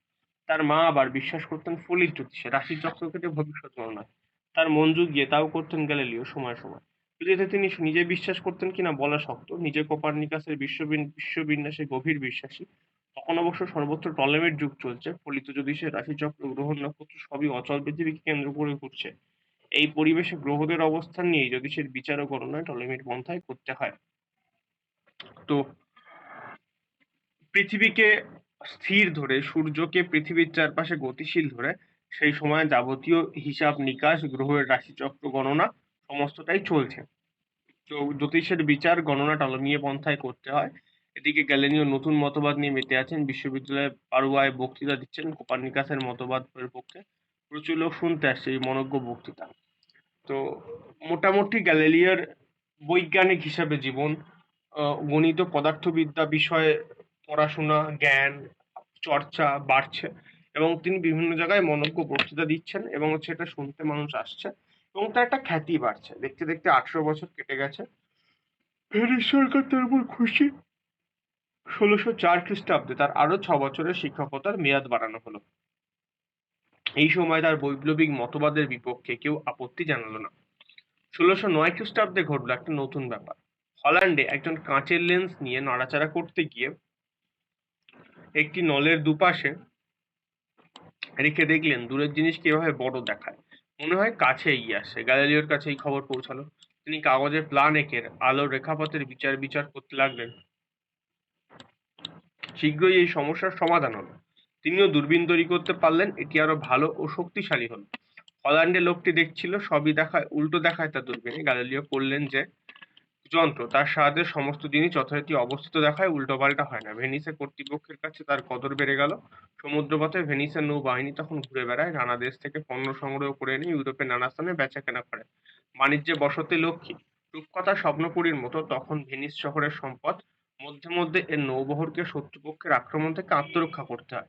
তার মা আবার বিশ্বাস করতেন ফলিত জ্যোতিষে, রাশির চক্র কেটে ভবিষ্যৎ গণনা। তার মন জুগিয়ে তাও করতেন গ্যালিলিও সময় সময়। কিন্তু এতে তিনি নিজে বিশ্বাস করতেন কিনা বলা শক্ত। নিজে কোপার্নিকাসের বিশ্ববিন্যাসে গভীর বিশ্বাসী, তখন অবশ্য সর্বত্র টলেমির যুগ চলছে। ফলিত জ্যোতিষের রাশিচক্র, গ্রহ, নক্ষত্র সবই অচল পৃথিবীকে কেন্দ্র করে ঘুরছে। এই পরিবেশে গ্রহদের অবস্থান নিয়ে জ্যোতিষের বিচার ও গণনা টলেমির পন্থায় করতে হয়। তো পৃথিবীকে স্থির ধরে, সূর্যকে পৃথিবীর চারপাশে গতিশীল ধরে সেই সময় যাবতীয় হিসাব নিকাশ, গ্রহের রাশিচক্র গণনা সমস্তটাই চলছে। তো জ্যোতিষের বিচার গণনা টলমীয় পন্থায় করতে হয়। এদিকে গ্যালিলিও নতুন মতবাদ নিয়ে মেতে আছেন, বিশ্ববিদ্যালয়ে পাড়ুয়ায় বক্তৃতা দিচ্ছেন কোপার্নিকাসের মতবাদের পক্ষে। প্রচুর লোক শুনতে আসছে এই মনজ্ঞ বক্তৃতা। তো মোটামুটি গ্যালিলিওর বৈজ্ঞানিক হিসাবে জীবন, গণিত পদার্থবিদ্যা বিষয়ে পড়াশোনা, জ্ঞান চর্চা বাড়ছে এবং তিনি বিভিন্ন জায়গায় মনজ্ঞ বক্তৃতা দিচ্ছেন এবং সেটা শুনতে মানুষ আসছে এবং তার একটা খ্যাতি বাড়ছে। দেখতে দেখতে 18 বছর কেটে গেছে। ব্রিটিশ সরকার তার উপর খুশি। 1604 খ্রিস্টাব্দে তার আরো 6 বছরের শিক্ষকতার মেয়াদ বাড়ানো হলো। এই সময় তার বৈপ্লবিক মতবাদের বিপক্ষে কেউ আপত্তি জানালো না। 1609 খ্রিস্টাব্দে ঘটলো একটা নতুন ব্যাপার। হল্যান্ডে একজন কাঁচের লেন্স নিয়ে নাড়াচাড়া করতে গিয়ে একটি নলের দুপাশে রেখে দেখলেন দূরের জিনিস কিভাবে বড় দেখায়, মনে হয় কাছে এগিয়ে আসছে। গ্যালিলিওর কাছে এই খবর পৌঁছালো। তিনি কাগজে প্ল্যান এঁকে আলোর রেখাপথের বিচার করতে লাগলেন। শীঘ্রই এই সমস্যার সমাধান হলো। তিনিও দূরবীন তৈরি করতে পারলেন, এটি আরো ভালো ও শক্তিশালী হলো। হল্যান্ডে লোকটি দেখছিল সবই দেখায়, উল্টো দেখায় তার দূরবীনে। গ্যালিলিও করলেন যে যন্ত্র, তার সাহায্যে সমস্ত জিনিস যথারীতি অবস্থিত দেখায়, উল্টোপাল্টা হয় না। ভেনিসে কর্তৃপক্ষের কাছে তার কদর বেড়ে গেল। সমুদ্রপথে ভেনিসের নৌবাহিনী তখন ঘুরে বেড়ায়, নানা দেশ থেকে পণ্য সংগ্রহ করে এনে ইউরোপের নানা স্থানে বেচাকেনা করে। বাণিজ্যে বসতে লক্ষ্মী। রূপকথা স্বপ্নপুরীর মতো তখন ভেনিস শহরের সম্পদ। মধ্যে মধ্যে এর নৌবহরকে শত্রুপক্ষের আক্রমণ থেকে আত্মরক্ষা করতে হয়।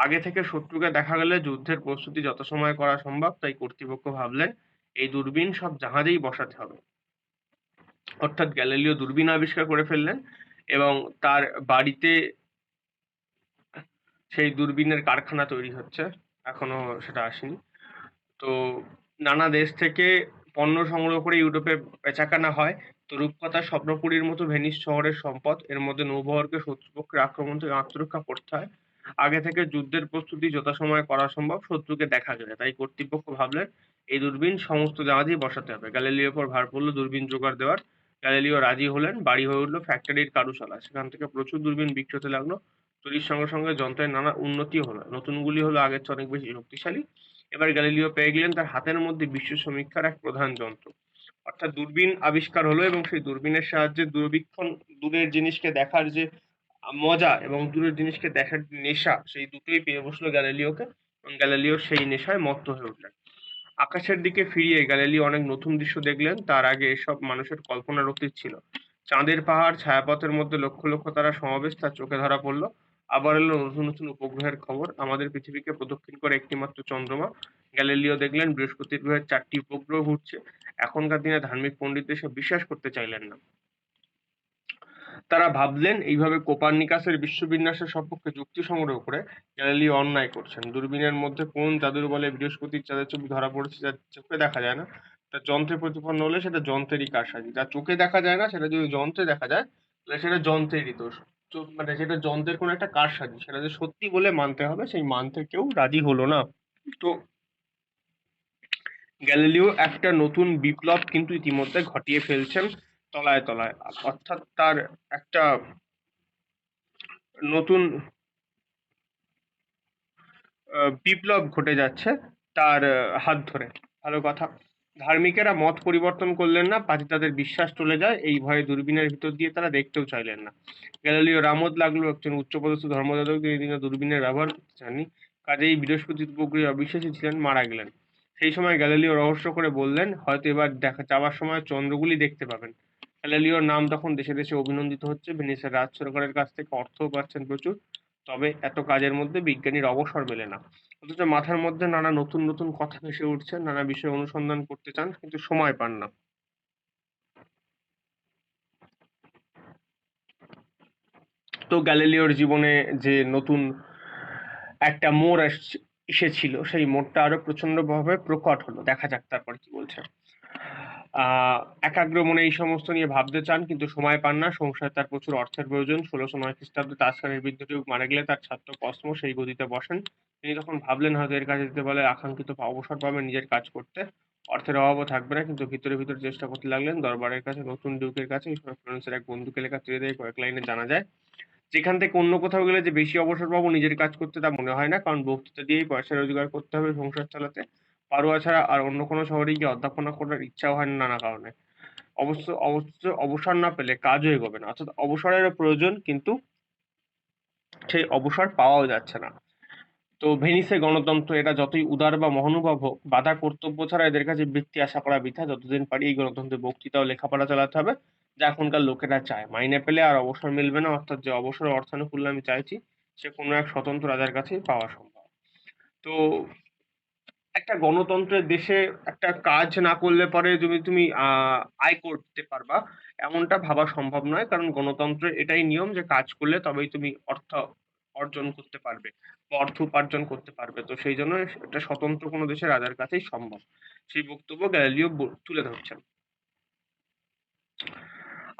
আগে থেকে শত্রুকে দেখা গেলে যুদ্ধের প্রস্তুতি যথাসময়ে করা সম্ভব, তাই কর্তৃপক্ষ ভাবলেন এই দূরবীন সব জাহাজেই বসাতে হবে। অর্থাৎ গ্যালিলিও দূরবীন আবিষ্কার করে ফেললেন এবং তার বাড়িতে সেই দূরবীনের কারখানা তৈরি হচ্ছে, এখনো সেটা আসেনি। তো নানা দেশ থেকে পণ্য সংগ্রহ করে ইউরোপে বেচাকেনা হয়। তো রূপকথার স্বপ্নপুরীর মতো ভেনিস শহরের সম্পদ, এর মধ্যে নৌবহরকে শত্রুপক্ষের আক্রমণ থেকে আত্মরক্ষা করতে হয়। আগে থেকে যুদ্ধের প্রস্তুতি যথাসময়ে করা সম্ভব, শত্রুকে দেখা গেলে। তাই কর্তৃপক্ষ ভাবলেন এই দূরবীন সমস্ত জাহাজেই বসাতে হবে। গ্যালিলিওর উপর ভার পড়লো দূরবীন জোগাড় দেওয়ার। গ্যালিলিও রাজি হলেন। বাড়ি হয়ে উঠলো ফ্যাক্টরির কারুশালা। সেখান থেকে প্রচুর দূরবীন বিক্রি হতে লাগলো। তৈরির সঙ্গে সঙ্গে যন্ত্রের নানা উন্নতিও হলো। নতুনগুলি হলো আগের চেয়ে অনেক বেশি শক্তিশালী। এবার গ্যালিলিও পেয়ে গেলেন তার হাতের মধ্যে বিশ্ব সমীক্ষার এক প্রধান যন্ত্র। অর্থাৎ দূরবীন আবিষ্কার হলো এবং সেই দূরবীনের সাহায্যে দূরবীক্ষণ, দূরের জিনিসকে দেখার যে মজা এবং দূরের জিনিসকে দেখার যে নেশা, সেই দুটোই পেয়ে বসলো গ্যালিলিওকে এবং গ্যালিলিও সেই নেশায় মত্ত হয়ে উঠলেন। আকাশের দিকে ফিরিয়ে গ্যালিলিও অনেক নতুন দৃশ্য দেখলেন, তার আগে এসব মানুষের কল্পনার অতীত ছিল। চাঁদের পাহাড়, ছায়াপথের মধ্যে লক্ষ লক্ষ তারা সমাবেশ তার চোখে ধরা পড়লো। আবার এলো নতুন নতুন উপগ্রহের খবর। আমাদের পৃথিবীকে প্রদক্ষিণ করে একটিমাত্র চন্দ্রমা। গ্যালিলিও দেখলেন বৃহস্পতি গ্রহের 4টি উপগ্রহ ঘুরছে। এখনকার দিনে ধার্মিক পণ্ডিতদের সব বিশ্বাস করতে চাইলেন না। তারা ভাবলেন এইভাবে কোপার্নিকাসের বিশ্ববিন্যাসের সপক্ষে যুক্তি সংগ্রহ করে গ্যালিলিও অন্যায় করছেন। দূরবীনের মধ্যে কোন জাদুর বলে বৃহস্পতির চাঁদের ছবি ধরা পড়েছে যা চোখে দেখা যায় না, তা যন্ত্রে প্রতিপন্ন হলে সেটা যন্ত্রেরই কারসাজি। যা চোখে দেখা যায় না সেটা যদি যন্ত্রে দেখা যায় তাহলে সেটা যন্ত্রেরই দোষ। মানে সেটা যন্ত্রের কোনো একটা কারসাজি, সেটা যে সত্যি বলে মানতে হবে, সেই মানতে কেউ রাজি হলো না। তো গ্যালিলিও একটা নতুন বিপ্লব কিন্তু ইতিমধ্যে ঘটিয়ে ফেলছেন তলায় তলায়। অর্থাৎ তার একটা নতুন বিপ্লব ঘটে যাচ্ছে তার হাত ধরে। ভালো কথা। ধার্মিকেরা মত পরিবর্তন করলেন না, পাছে তাদের বিশ্বাস চলে যায় এই ভয়ে দূরবীনের ভিতর দিয়ে তারা দেখতেও চাইলেন না। গ্যালিলিও রামদ লাগলো একজন উচ্চপদস্থ ধর্মযাজক, তিনি দূরবীনের ব্যবহার করতে চাননি, কাজেই বৃহস্পতির উপগ্রহে অবিশ্বাসী ছিলেন, মারা গেলেন। সেই সময় গ্যালিলিও রহস্য করে বললেন হয়তো এবার দেখা যাওয়ার সময় চন্দ্রগুলি দেখতে পাবেন। গ্যালিলিওর নাম তখন দেশে দেশে অভিনন্দিত হচ্ছে, ভেনিসের রাজ সরকারের কাছ থেকে অর্থও পাচ্ছেন প্রচুর। তবে এত কাজের মধ্যে বিজ্ঞানীর অবসর মেলে না। অথচ মাথার মধ্যে নানা নতুন নতুন কথা ভেসে উঠছে, নানা বিষয়ে অনুসন্ধান করতে চান কিন্তু সময় পান না। তো গ্যালিলিওর জীবনে যে নতুন একটা মোড় এসেছিল, সেই মোড়টা আরো প্রচন্ড ভাবে প্রকট হলো। দেখা যাক তারপর কি বলছে। একাগ্র মনে এই সমস্ত নিয়ে ভাবতে চান কিন্তু সময় পান না। সংসারে তার প্রচুর অর্থের প্রয়োজন। ১৬০৯ খ্রিস্টাব্দে তাসখানের বিদ্রোহে মারা গেলে তার ছাত্র কসমো সেই গদিতে বসেন। তিনি তখন ভাবলেন হয়তো এর কাজে যেতে পারলে আকাঙ্ক্ষিত অবসর পাবেন নিজের কাজ করতে। অর্থের অভাবও থাকবে না কিন্তু ভিতরে চেষ্টা করতে লাগলেন। দরবারের কাছে নতুন ডিউকের কাছে এই সময় ফ্লোরেন্সের এক বন্ধুকে লেখা চিঠি থেকে কয়েক লাইনে জানা যায় যেখান থেকে অন্য কোথাও গেলে যে বেশি অবসর পাবো নিজের কাজ করতে তা মনে হয় না, কারণ বক্তৃতা দিয়েই পয়সা রোজগার করতে হবে সংসার চালাতে। পাড়ুয়া ছাড়া আর অন্য কোনো শহরে গিয়ে অধ্যাপনা করার ইচ্ছাও হয় না নানা কারণে। অবশ্য অবসর না পেলে কাজও এগোবে না, অর্থাৎ অবসরেরও প্রয়োজন কিন্তু সেই অবসর পাওয়াও যাচ্ছে না। তো ভেনিসে গণতন্ত্র এরা যতই উদার বা মহানুভব হোক, বাধা কর্তব্য ছাড়া এদের কাছে বৃত্তি আশা করা বৃথা। যতদিন পারি এই গণতন্ত্রের বক্তৃতা ও লেখাপড়া চালাতে হবে যা এখনকার লোকেরা চায়। মাইনে পেলে আর অবসর মিলবে না, অর্থাৎ যে অবসরের অর্থানুকূল্য আমি চাইছি সে কোনো এক স্বতন্ত্র রাজার কাছেই পাওয়া সম্ভব। তো একটা গণতন্ত্রের দেশে একটা কাজ না করলে পরে তুমি আয় করতে পারবা এমনটা ভাবা সম্ভব নয়, কারণ গণতন্ত্রের এটাই নিয়ম যে কাজ করলে তবেই তুমি অর্থ অর্জন করতে পারবে বা অর্থ উপার্জন করতে পারবে। তো সেই জন্য এটা স্বতন্ত্র কোনো দেশের রাজার কাছেই সম্ভব। সেই বক্তব্য গ্যালিলিও তুলে ধরছেন।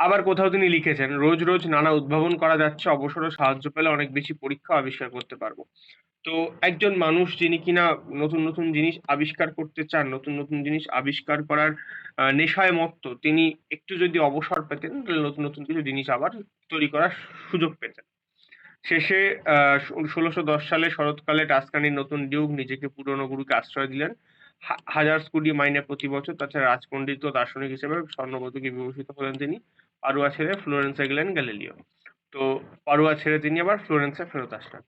আবার কোথাও তিনি লিখেছেন, রোজ নানা উদ্ভাবন করা যাচ্ছে, অবসরে সাহায্য পেলে অনেক বেশি পরীক্ষা আবিষ্কার করতে পারবো। তো একজন মানুষ যিনি কিনা নতুন জিনিস আবিষ্কার করতে চান, নতুন জিনিস আবিষ্কার করার নেশায় মত্ত, তিনি একটু যদি অবসর পেতেন তাহলে নতুন কিছু জিনিস আবার তৈরি করার সুযোগ পেতেন। শেষে ১৬১০ সালে শরৎকালে টাস্কানির নতুন ডিউক নিজেকে পুরনো গুরুকে আশ্রয় দিলেন। ১০০০ কোটি মাইনে প্রতি বছর। তাছাড়া রাজপণ্ডিত ও দার্শনিক হিসেবে স্বর্ণপদকে বিভূষিত হলেন তিনি। পাড়ুয়া ছেড়ে ফ্লোরেন্সে গেলেন গ্যালিলিও। তো পাড়ুয়া ছেড়ে তিনি আবার ফ্লোরেন্সে ফেরত আসলেন।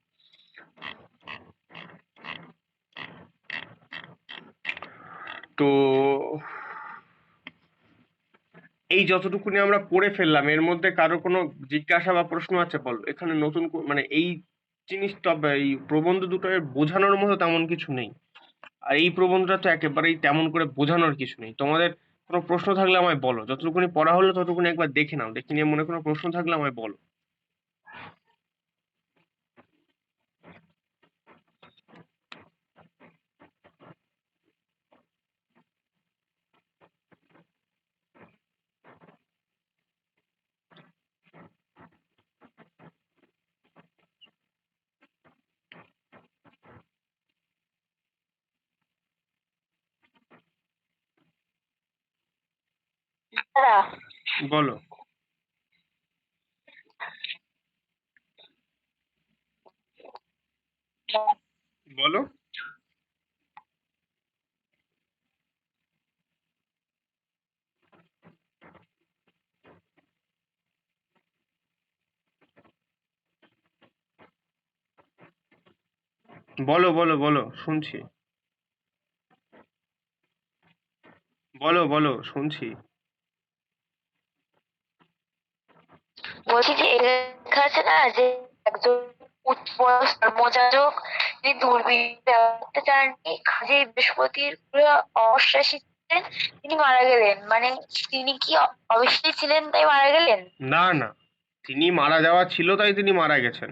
তো এই যতটুকুনি আমরা পড়ে ফেললাম এর মধ্যে কারো কোনো জিজ্ঞাসা বা প্রশ্ন আছে বলো? এখানে নতুন মানে এই জিনিসটা বা এই প্রবন্ধ দুটো বোঝানোর মতো তেমন কিছু নেই। আর এই প্রবন্ধটা তো একেবারেই তেমন করে বোঝানোর কিছু নেই। তোমাদের কোনো প্রশ্ন থাকলে আমায় বলো। যতটুকুনি পড়া হলো ততটুকুনি একবার দেখে নাও। দেখে নিয়ে মনে কোনো প্রশ্ন থাকলে আমায় বলো। বলো। বলো। বলো শুনছি। বলো শুনছি। বলছি যে এটা লেখা আছে না যে একজন উচ্চবয়স্ক ধর্মযাজক তিনি দুর্বৃত্ত করতে চাননি, কাজেই বৃহস্পতির পুরো অশ্বাসী ছিলেন, তিনি মারা গেলেন। মানে তিনি কি অবিশ্বাসী ছিলেন তাই মারা গেলেন? না, তিনি মারা যাওয়া ছিল তাই তিনি মারা গেছেন।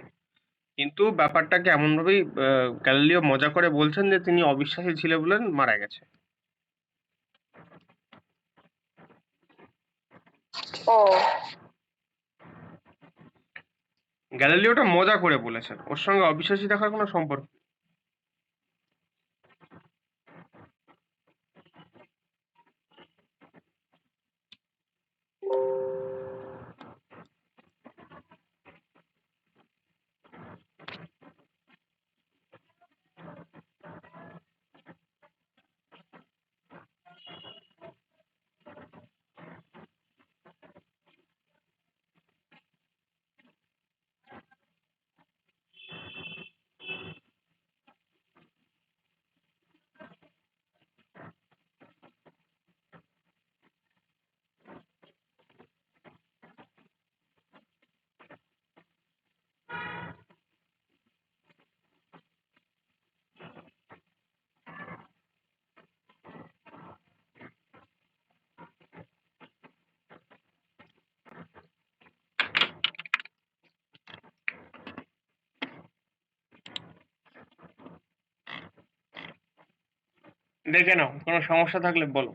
কিন্তু ব্যাপারটাকে এমনভাবেই গ্যালিলিও মজা করে বলছেন যে তিনি অবিশ্বাসী ছিলেন বলে মারা গেছে। ও গ্যালিলিওটা মজা করে বলেছেন, ওর সঙ্গে অবিশ্বাসী দেখার কোনো সম্পর্ক নেই। দেখে নাও, কোনো সমস্যা থাকলে বলো।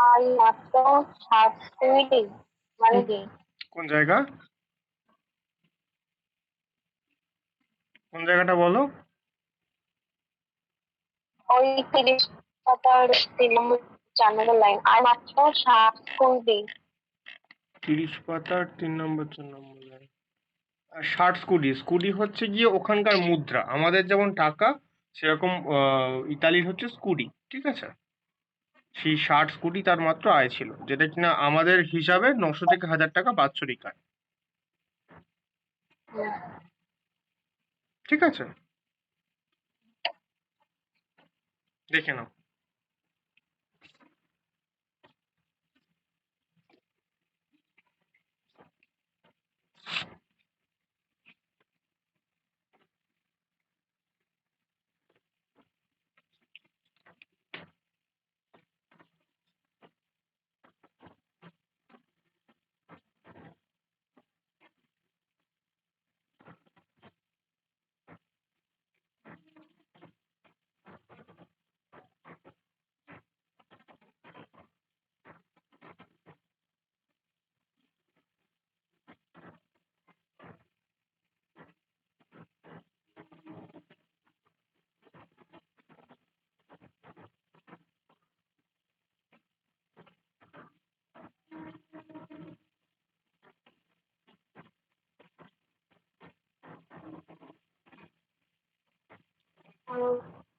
আর মাত্র 7 মিনিট মানে কি? কোন জায়গা? কোন জায়গাটা বলো? ওই 30 পাতার 3 নম্বর 4 নম্বর লাইন। আর মাত্র 7 মিনিট। 30 পাতার 3 নম্বর 4 নম্বর লাইন। আর 60 স্কুডি, স্কুডি হচ্ছে গিয়ে ওখানকার মুদ্রা, আমাদের যেমন টাকা সেরকম ইতালির হচ্ছে স্কুডি, ঠিক আছে? সেই 60 স্কুডি তার মাত্র আয় ছিল, যেটা কিনা আমাদের হিসাবে 900 থেকে 1000 টাকা বাৎসরিক আয়, ঠিক আছে? দেখে নাও।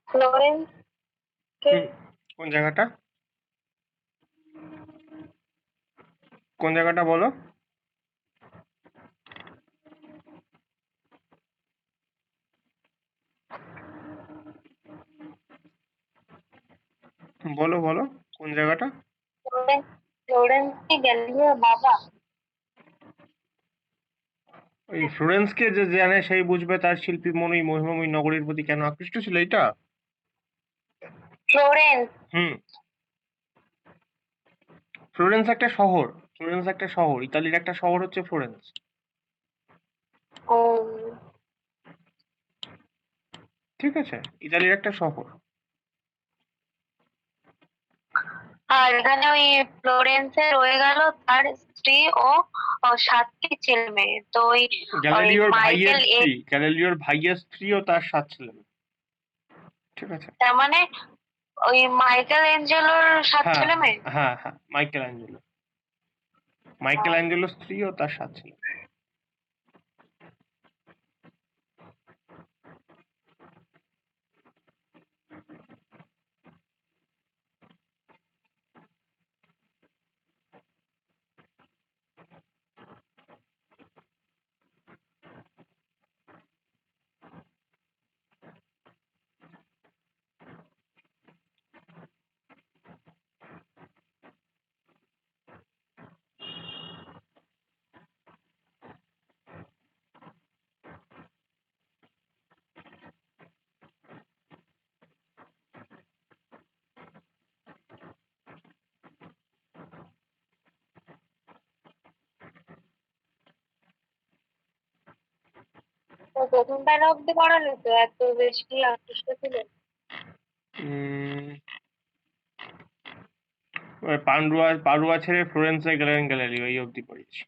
ফ্লোরেন্স হুম, কোন জায়গাটা? কোন জায়গাটা বলো? বলো বলো, কোন জায়গাটা? ফ্লোরেন্স কি গ্যালিলিওর বাবা? ওই ফ্লোরেন্সকে যে জানে সেই বুঝবে তার শিল্পী মন এই মহিমাময়ী নগরীর প্রতি কেন আকৃষ্ট ছিল, এটা? ফ্লোরেন্স। হুম। ফ্লোরেন্স একটা শহর, ফ্লোরেন্স একটা শহর, ইতালির একটা শহর হচ্ছে ফ্লোরেন্স, ও ঠিক আছে? ইতালির একটা শহর। আর এখানে ওই ফ্লোরেন্সে রয়ে গেল তার স্ত্রী ও 7টি ছেলে মেয়ে। তো ওই মাইকেল গ্যালিলিওর ভাইয়ের স্ত্রী ও তার 7 ছেলে মেয়ে, ঠিক আছে? তার মানে ওই মাইকেল এঞ্জেলোর 7 হ্যাঁ ছেলে মেয়ে। হ্যাঁ হ্যাঁ, মাইকেল অ্যাঞ্জেলোর স্ত্রী ও তার 7 ছেলে মেয়ে। তো প্রথম প্যারা অব্দি পড়ালে তো এত বেশি আকৃষ্ট ছিল। উম, ওই পাডুয়া ছেড়ে ফ্লোরেন্সে গেলেন গ্যালিলিও, এই অবধি পড়েছি।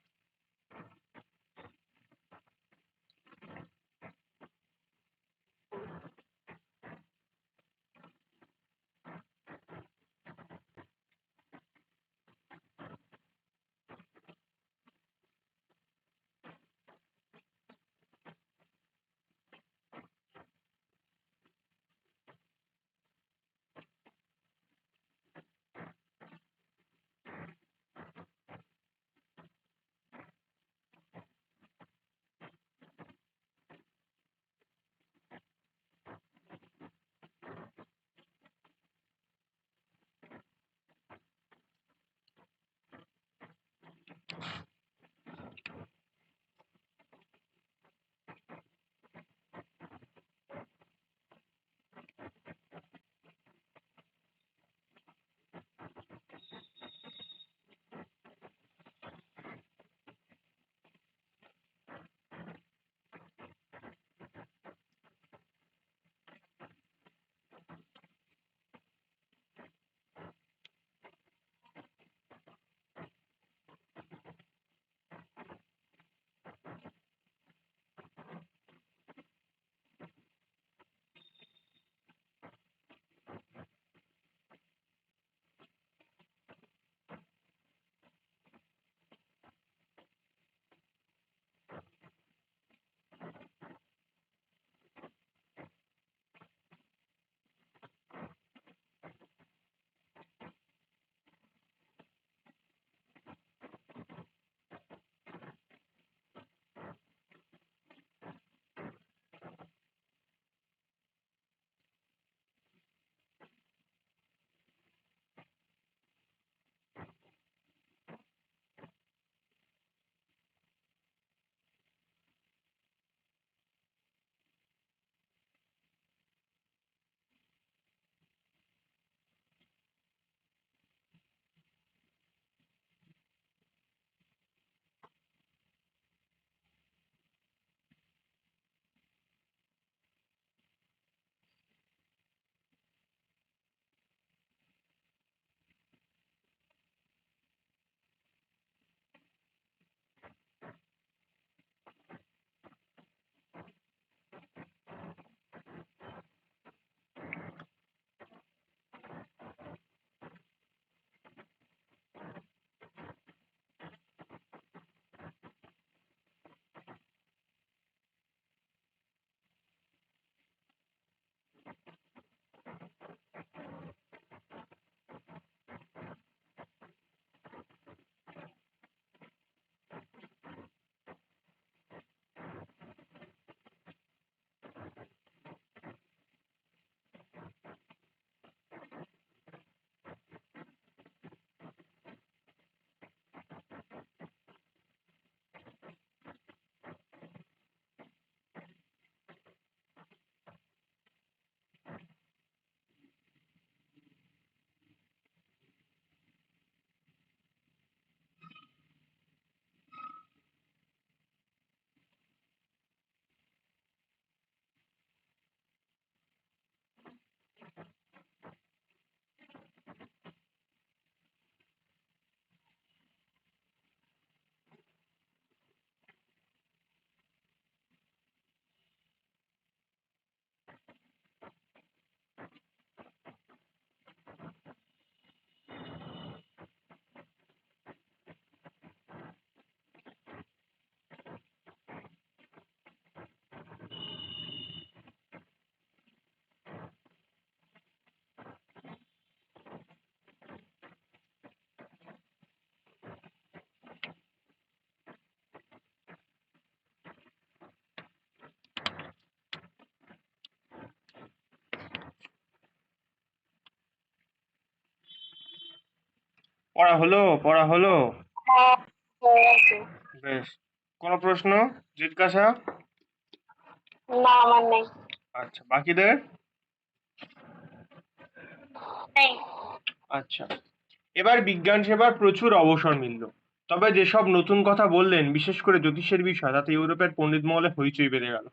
পড়া হলো? হ্যাঁ, হয়ে গেছে। বেশ। কোনো প্রশ্ন জিজ্ঞাসা? না, আমার নেই। আচ্ছা, বাকিদের? নেই। আচ্ছা, এবার বিজ্ঞান সেবার প্রচুর অবসর মিলল। তবে যেসব নতুন কথা বললেন, বিশেষ করে জ্যোতিষের বিষয়, তাতে ইউরোপের পণ্ডিত মহলে হইচই বেড়ে গেল।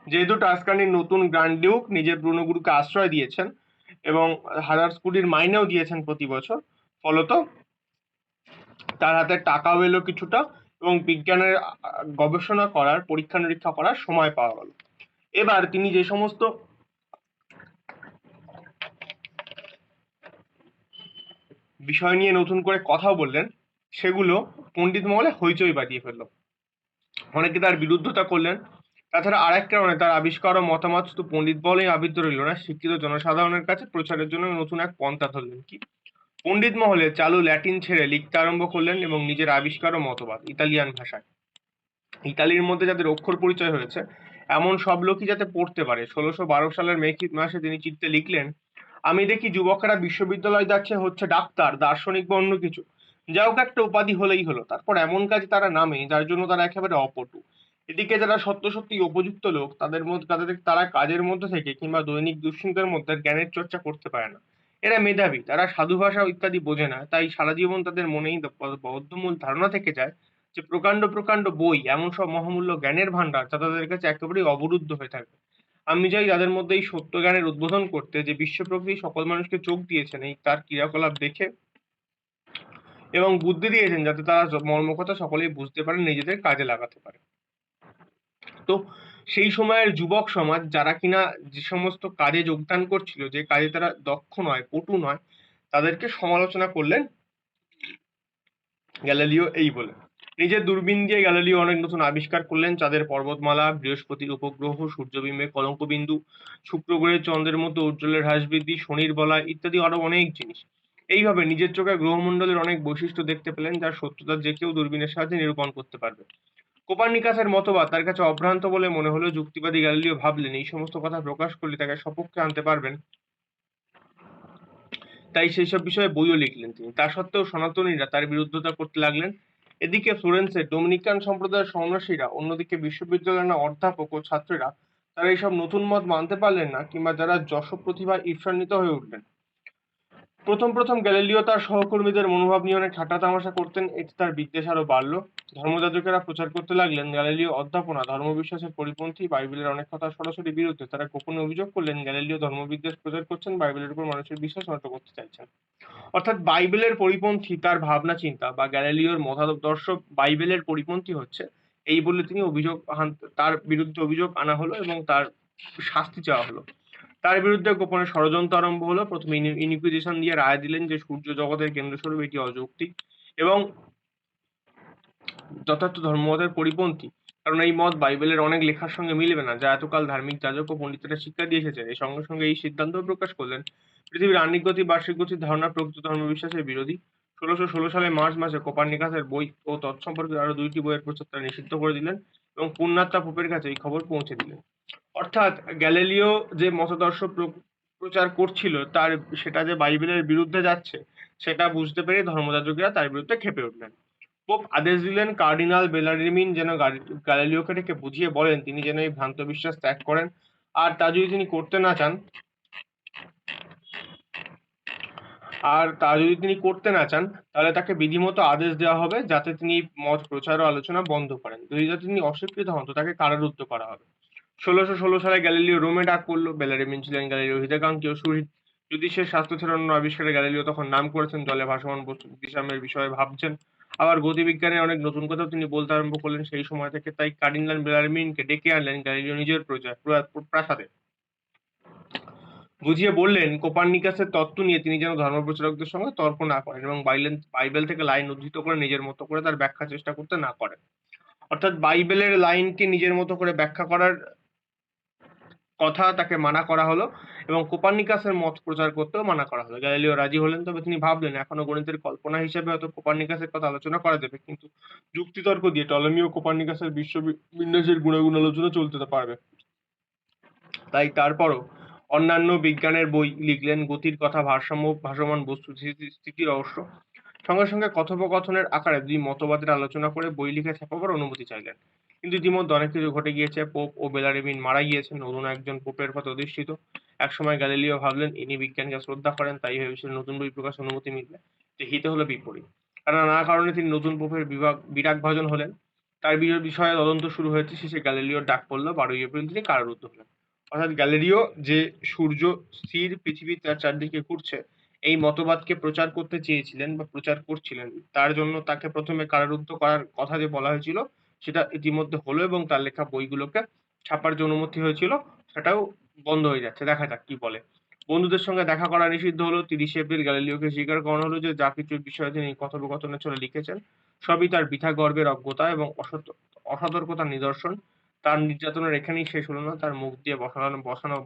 যেহেতু টাস্কানির নতুন গ্র্যান্ড ডিউক নিজের পুরনো গুরুকে আশ্রয় দিয়েছেন এবং 1000 কোটির মাইনেও দিয়েছেন প্রতি বছর, ফলত তার হাতে টাকাও এলো কিছুটা এবং বিজ্ঞানের গবেষণা করার, পরীক্ষা নিরীক্ষা করার সময় পাওয়া গেল। এবার তিনি যে সমস্ত বিষয় নিয়ে নতুন করে কথা বললেন, সেগুলো পণ্ডিত মহলে হইচই বাজিয়ে ফেললো। অনেকে তার বিরুদ্ধতা করলেন। তাছাড়া আরেক কারণে তার আবিষ্কার ও মতামত শুধু পণ্ডিত বলেই আবৃত রইল না, শিক্ষিত জনসাধারণের কাছে প্রচারের জন্য নতুন এক পন্থা ধরলেন। কি? পণ্ডিত মহলে চালু ল্যাটিন ছেড়ে লিখতে আরম্ভ করলেন এবং নিজের আবিষ্কার ও মতবাদ ইতালিয়ান ভাষায়, ইতালির মধ্যে যাদের অক্ষর পরিচয় হয়েছে এমন সব লোকই যাতে পড়তে পারে। 1612 সালের মে মাসে তিনি চিঠ্যে লিখলেন, আমি দেখি যুবকেরা বিশ্ববিদ্যালয় যাচ্ছে হচ্ছে ডাক্তার, দার্শনিক বা অন্য কিছু, যা হোক একটা উপাধি হলেই হলো। তারপর এমন কাজে তারা নামে যার জন্য তারা একেবারে অপটু। এদিকে যারা সত্য সত্যি উপযুক্ত লোক, তারা কাজের মধ্যে থেকে কিংবা দৈনিক দুশ্চিন্তার মধ্যে জ্ঞানের চর্চা করতে পারে না। এরা মেধাবী, তারা সাধু ভাষা ইত্যাদি বোঝে না, তাই সারা জীবন তাদের মনেই বদ্ধমূল ধারণা থেকে যায় যে প্রকাণ্ড প্রকাণ্ড বই, এমন সব মহামূল্য জ্ঞানের ভান্ডার যা তাদের কাছে একেবারেই অবরুদ্ধ হয়ে থাকবে। আমি চাই তাদের মধ্যে এই সত্য জ্ঞানের উদ্বোধন করতে, যে বিশ্ব প্রকৃতি সকল মানুষকে চোখ দিয়েছেন এই তার ক্রিয়াকলাপ দেখে এবং বুদ্ধি দিয়েছেন যাতে তারা মর্মকথা সকলেই বুঝতে পারে, নিজেদের কাজে লাগাতে পারে। তো সেই সময়ের যুবক সমাজ যারা কিনা যে সমস্ত কাজে যোগদান করছিল, যে কাজে তারা দক্ষ নয়, পটু নয়, তাদেরকে সমালোচনা করলেন গ্যালিলিও এই বলে। নিজের দূরবীন দিয়ে গ্যালিলিও অনেক নতুন আবিষ্কার করলেন। চাঁদের পর্বতমালা, বৃহস্পতির উপগ্রহ, সূর্যবিম্বের কলঙ্কবিন্দু, শুক্র গ্রহের চন্দ্রের মতো উজ্জ্বলের হ্রাস বৃদ্ধি, শনির বলয় ইত্যাদি আরো অনেক জিনিস। এইভাবে নিজের চোখে গ্রহমণ্ডলের অনেক বৈশিষ্ট্য দেখতে পেলেন যার সত্যতা যে কেউ দূরবীনের সাহায্যে নিরূপণ করতে পারবে। কোপার্নিকাসের মতবাদ তার কাছে অভ্রান্ত বলে মনে হলেও যুক্তিবাদী গ্যালিলিও ভাবলেন এই সমস্ত কথা প্রকাশ করলে তাকে সপক্ষে আনতে পারবেন, তাই সেই সব বিষয়ে বইও লিখলেন তিনি। তা সত্ত্বেও সনাতনীরা তার বিরোধিতা করতে লাগলেন। এদিকে ফ্লোরেন্সের ডোমিনিকান সম্প্রদায়ের সন্ন্যাসীরা, অন্যদিকে বিশ্ববিদ্যালয়ের অধ্যাপক ও ছাত্রীরা, তারা এইসব নতুন মত মানতে পারলেন না কিংবা যারা যশ প্রতিভায় ঈর্ষান্বিত হয়ে উঠলেন। প্রথম প্রথম গ্যালিলিও তার সহকর্মীদের মনোভাব নিয়ে অনেক ঠাট্টা তামাশা করতেন, এতে তার বিদ্বেষ আরো বাড়ল। ধর্মযাজকেরা প্রচার করতে লাগলেন গ্যালিলিও অধ্যাপনা ধর্মবিশ্বাসের পরিপন্থী, বাইবেলের অনেক কথা সরাসরি বিরুদ্ধে। তারা গোপনে অভিযোগ করলেন গ্যালিলিও ধর্মবিদ্বেষ প্রচার করছেন, বাইবেলের উপর মানুষের বিশ্বাস নষ্ট করতে চাইছেন। অর্থাৎ বাইবেলের পরিপন্থী তার ভাবনা চিন্তা বা গ্যালিলিওর মতাদর্শ বাইবেলের পরিপন্থী হচ্ছে, এই বলে তিনি তার বিরুদ্ধে অভিযোগ আনা হলো এবং তার শাস্তি চাওয়া হলো। তার বিরুদ্ধে গোপনে ষড়যন্ত্র আরম্ভ হলো। প্রথমে ইনকুইজিশন দিয়ে রায় দিলেন যে সূর্য জগতের কেন্দ্রস্বরূপ, এটি অযৌক্তিক এবং যথার্থ ধর্মমতের পরিপন্থী, কারণ এই মত বাইবেলের অনেক লেখার সঙ্গে মিলবে না যা এতকাল ধার্মিক যাজক ও পণ্ডিতেরা শিক্ষা দিয়ে এসেছেন। এই সঙ্গে সঙ্গে এই সিদ্ধান্ত প্রকাশ করলেন পৃথিবীর আহ্নিক গতি বার্ষিক গতির ধারণা প্রকৃত ধর্মবিশ্বাসের বিরোধী। 1616 সালে মার্চ মাসে কোপার্নিকাসের বই ও তৎসম্পর্কিত আরো 2টি বইয়ের প্রচার তারা নিষিদ্ধ করে দিলেন এবং পুণ্যাত্মা পোপের কাছে এই খবর পৌঁছে দিলেন। অর্থাৎ গ্যালিলিও যে মতাদর্শ প্রচার করছিল সেটা যে বাইবেলের বিরুদ্ধে যাচ্ছে, সেটা বুঝতে পেরে ধর্মযাজকেরা তার বিরুদ্ধে ক্ষেপে উঠলেন। পোপ আদেশ দিলেন কার্ডিনাল বেলারিমিন যেন গ্যালিলিওকে ডেকে বুঝিয়ে বলেন তিনি যেন এই ভ্রান্ত বিশ্বাস ত্যাগ করেন, আর তা যদি তিনি করতে না চান তাহলে তাকে বিধিমতো আদেশ দেওয়া হবে যাতে তিনি মত প্রচার ও আলোচনা বন্ধ করেন। যদি তিনি অস্বীকৃত হন তো তাকে কারারুদ্ধ করা হবে। 1616 সালে গ্যালিলিও রোমে ডাক পড়ল। বেলারিমিন ছিলেন গ্যালিলিওর হিতাকাঙ্ক্ষী ও সুহৃদ। জ্যোতিষের শাস্ত্র ছাড়া অন্য আবিষ্কারে গ্যালিলিও তখন নাম করেছেন, জলে ভাসমান বস্তু জ্যোতিষামের বিষয়ে ভাবছেন, আবার গতিবিজ্ঞানের অনেক নতুন কথাও তিনি বলতে আরম্ভ করলেন। সেই সময় থেকে তাই কার্ডিনাল বেলারিমিনকে ডেকে আনলেন গ্যালিলিও নিজের প্রাসাদে, বুঝিয়ে বললেন কোপার্নিকাসের তত্ত্ব নিয়ে তিনি যেন ধর্মপ্রচারকদের সঙ্গে তর্ক না করেন এবং বাইবেল থেকে লাইন উদ্ধৃত করে নিজের মতো করে তার ব্যাখ্যা চেষ্টা করতে না করেন। অর্থাৎ বাইবেলের লাইনকে নিজের মতো করে ব্যাখ্যা করার কথা তাকে মানা করা হলো এবং কোপার্নিকাসের মত প্রচার করতেও মানা করা হলো। গ্যালিলিও রাজি হলেন, তবে তিনি ভাবলেন এখনো গণিতের কল্পনা হিসেবে হয়তো কোপার্নিকাসের কথা আলোচনা করা যাবে, কিন্তু যুক্তিতর্ক দিয়ে টলেমি ও কোপার্নিকাসের বিশ্ব বিন্যাসের গুণাগুণ আলোচনা চলতে পারবে। তাই তারপরও অন্যান্য বিজ্ঞানের বই লিখলেন, গতির কথা, ভারসাম্য, ভাসমান বস্তু, স্থিতি রহস্য। সঙ্গে সঙ্গে কথোপকথনের আকারে দুই মতবাদের আলোচনা করে বই লিখে ছাপাবার অনুমতি চাইলেন। কিন্তু ইতিমধ্যে অনেক কিছু ঘটে গিয়েছে। পোপ ও বেলারিমিন মারা গিয়েছেন, নতুন একজন পোপের পথে অধিষ্ঠিত। একসময় গ্যালিলিও ভাবলেন ইনি বিজ্ঞানকে শ্রদ্ধা করেন, তাই ভেবেছিলেন নতুন বই প্রকাশ অনুমতি মিলবে। তো হিতে হলো বিপরীত। কারণ নানা কারণে তিনি নতুন পোপের বিরাগভাজন হলেন। তার বিষয়ে তদন্ত শুরু হয়েছে। শেষে গ্যালিলিওর ডাক পড়ল। 12ই এপ্রিল তিনি কারারুদ্ধ হলেন। অর্থাৎ গ্যালিলিও যে সূর্য স্থির, পৃথিবী তার চারদিকে ঘুরছে, এই মতবাদকে প্রচার করতে চেয়েছিলেন বা প্রচার করছিলেন, তার জন্য তাকে প্রথমে কারারুদ্ধ করার কথা যে বলা হয়েছিল সেটা ইতিমধ্যে হলো, এবং তার লেখা বইগুলোকে ছাপার যে অনুমতি হয়েছিল সেটাও বন্ধ হয়ে যাচ্ছে। দেখা যাক কি বলে। বন্ধুদের সঙ্গে দেখা করা নিষিদ্ধ হলো। 30 এপ্রিল গ্যালিলিওকে স্বীকার করানো হলো যে যা কিছু বিষয়ে তিনি কথোপকথনের ছলে লিখেছেন সবই তার বৃথা গর্বের অজ্ঞতা এবং অসতর্কতার নিদর্শন। তার নির্যাতনের এখানেই শেষ হলো না। তার মুখ দিয়ে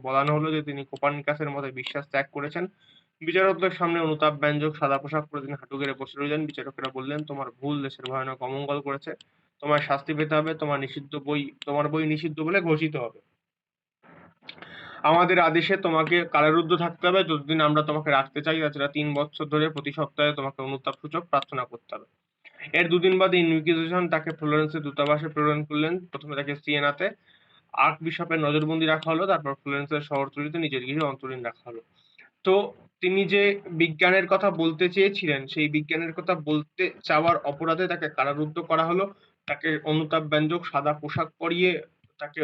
বলানো হলো যে তিনি কোপার্নিকাসের মতে বিশ্বাস ত্যাগ করেছেন। বিচারকদের সামনে অনুতাপ ব্যঞ্জক সাদা পোশাক পরে তিনি হাঁটু গেড়ে বসে রইলেন। বিচারকেরা বললেন, তোমার ভুল দেশের ভয়ানক অমঙ্গল করেছে, তোমায় শাস্তি পেতে হবে, তোমার বই নিষিদ্ধ বলে ঘোষিত হবে। আমাদের আদেশে তোমাকে কারারুদ্ধ থাকতে হবে যতদিন আমরা তোমাকে রাখতে চাই, তাছাড়া 3 বছর ধরে প্রতি সপ্তাহে তোমাকে অনুতাপ সূচক প্রার্থনা করতে হবে। এর দুদিন বাদে ইনকুইজিশন তাকে ফ্লোরেন্সের দূতাবাসে প্রেরণ করলেন। প্রথমে তাকে সিয়েনাতে আর্ক বিশপের নজরবন্দি রাখা হলো, তারপর ফ্লোরেন্সের শহরতলিতে নিজের গৃহে অন্তরীণ রাখা হলো। তো তিনি যে বিজ্ঞানের কথা বলতে চেয়েছিলেন, সেই বিজ্ঞানের কথা বলতে চাওয়ার অপরাধে তাকে কারারুদ্ধ করা হলো। তাকে অনুতাপ ব্যঞ্জক সাদা পোশাক পরিয়ে তাকে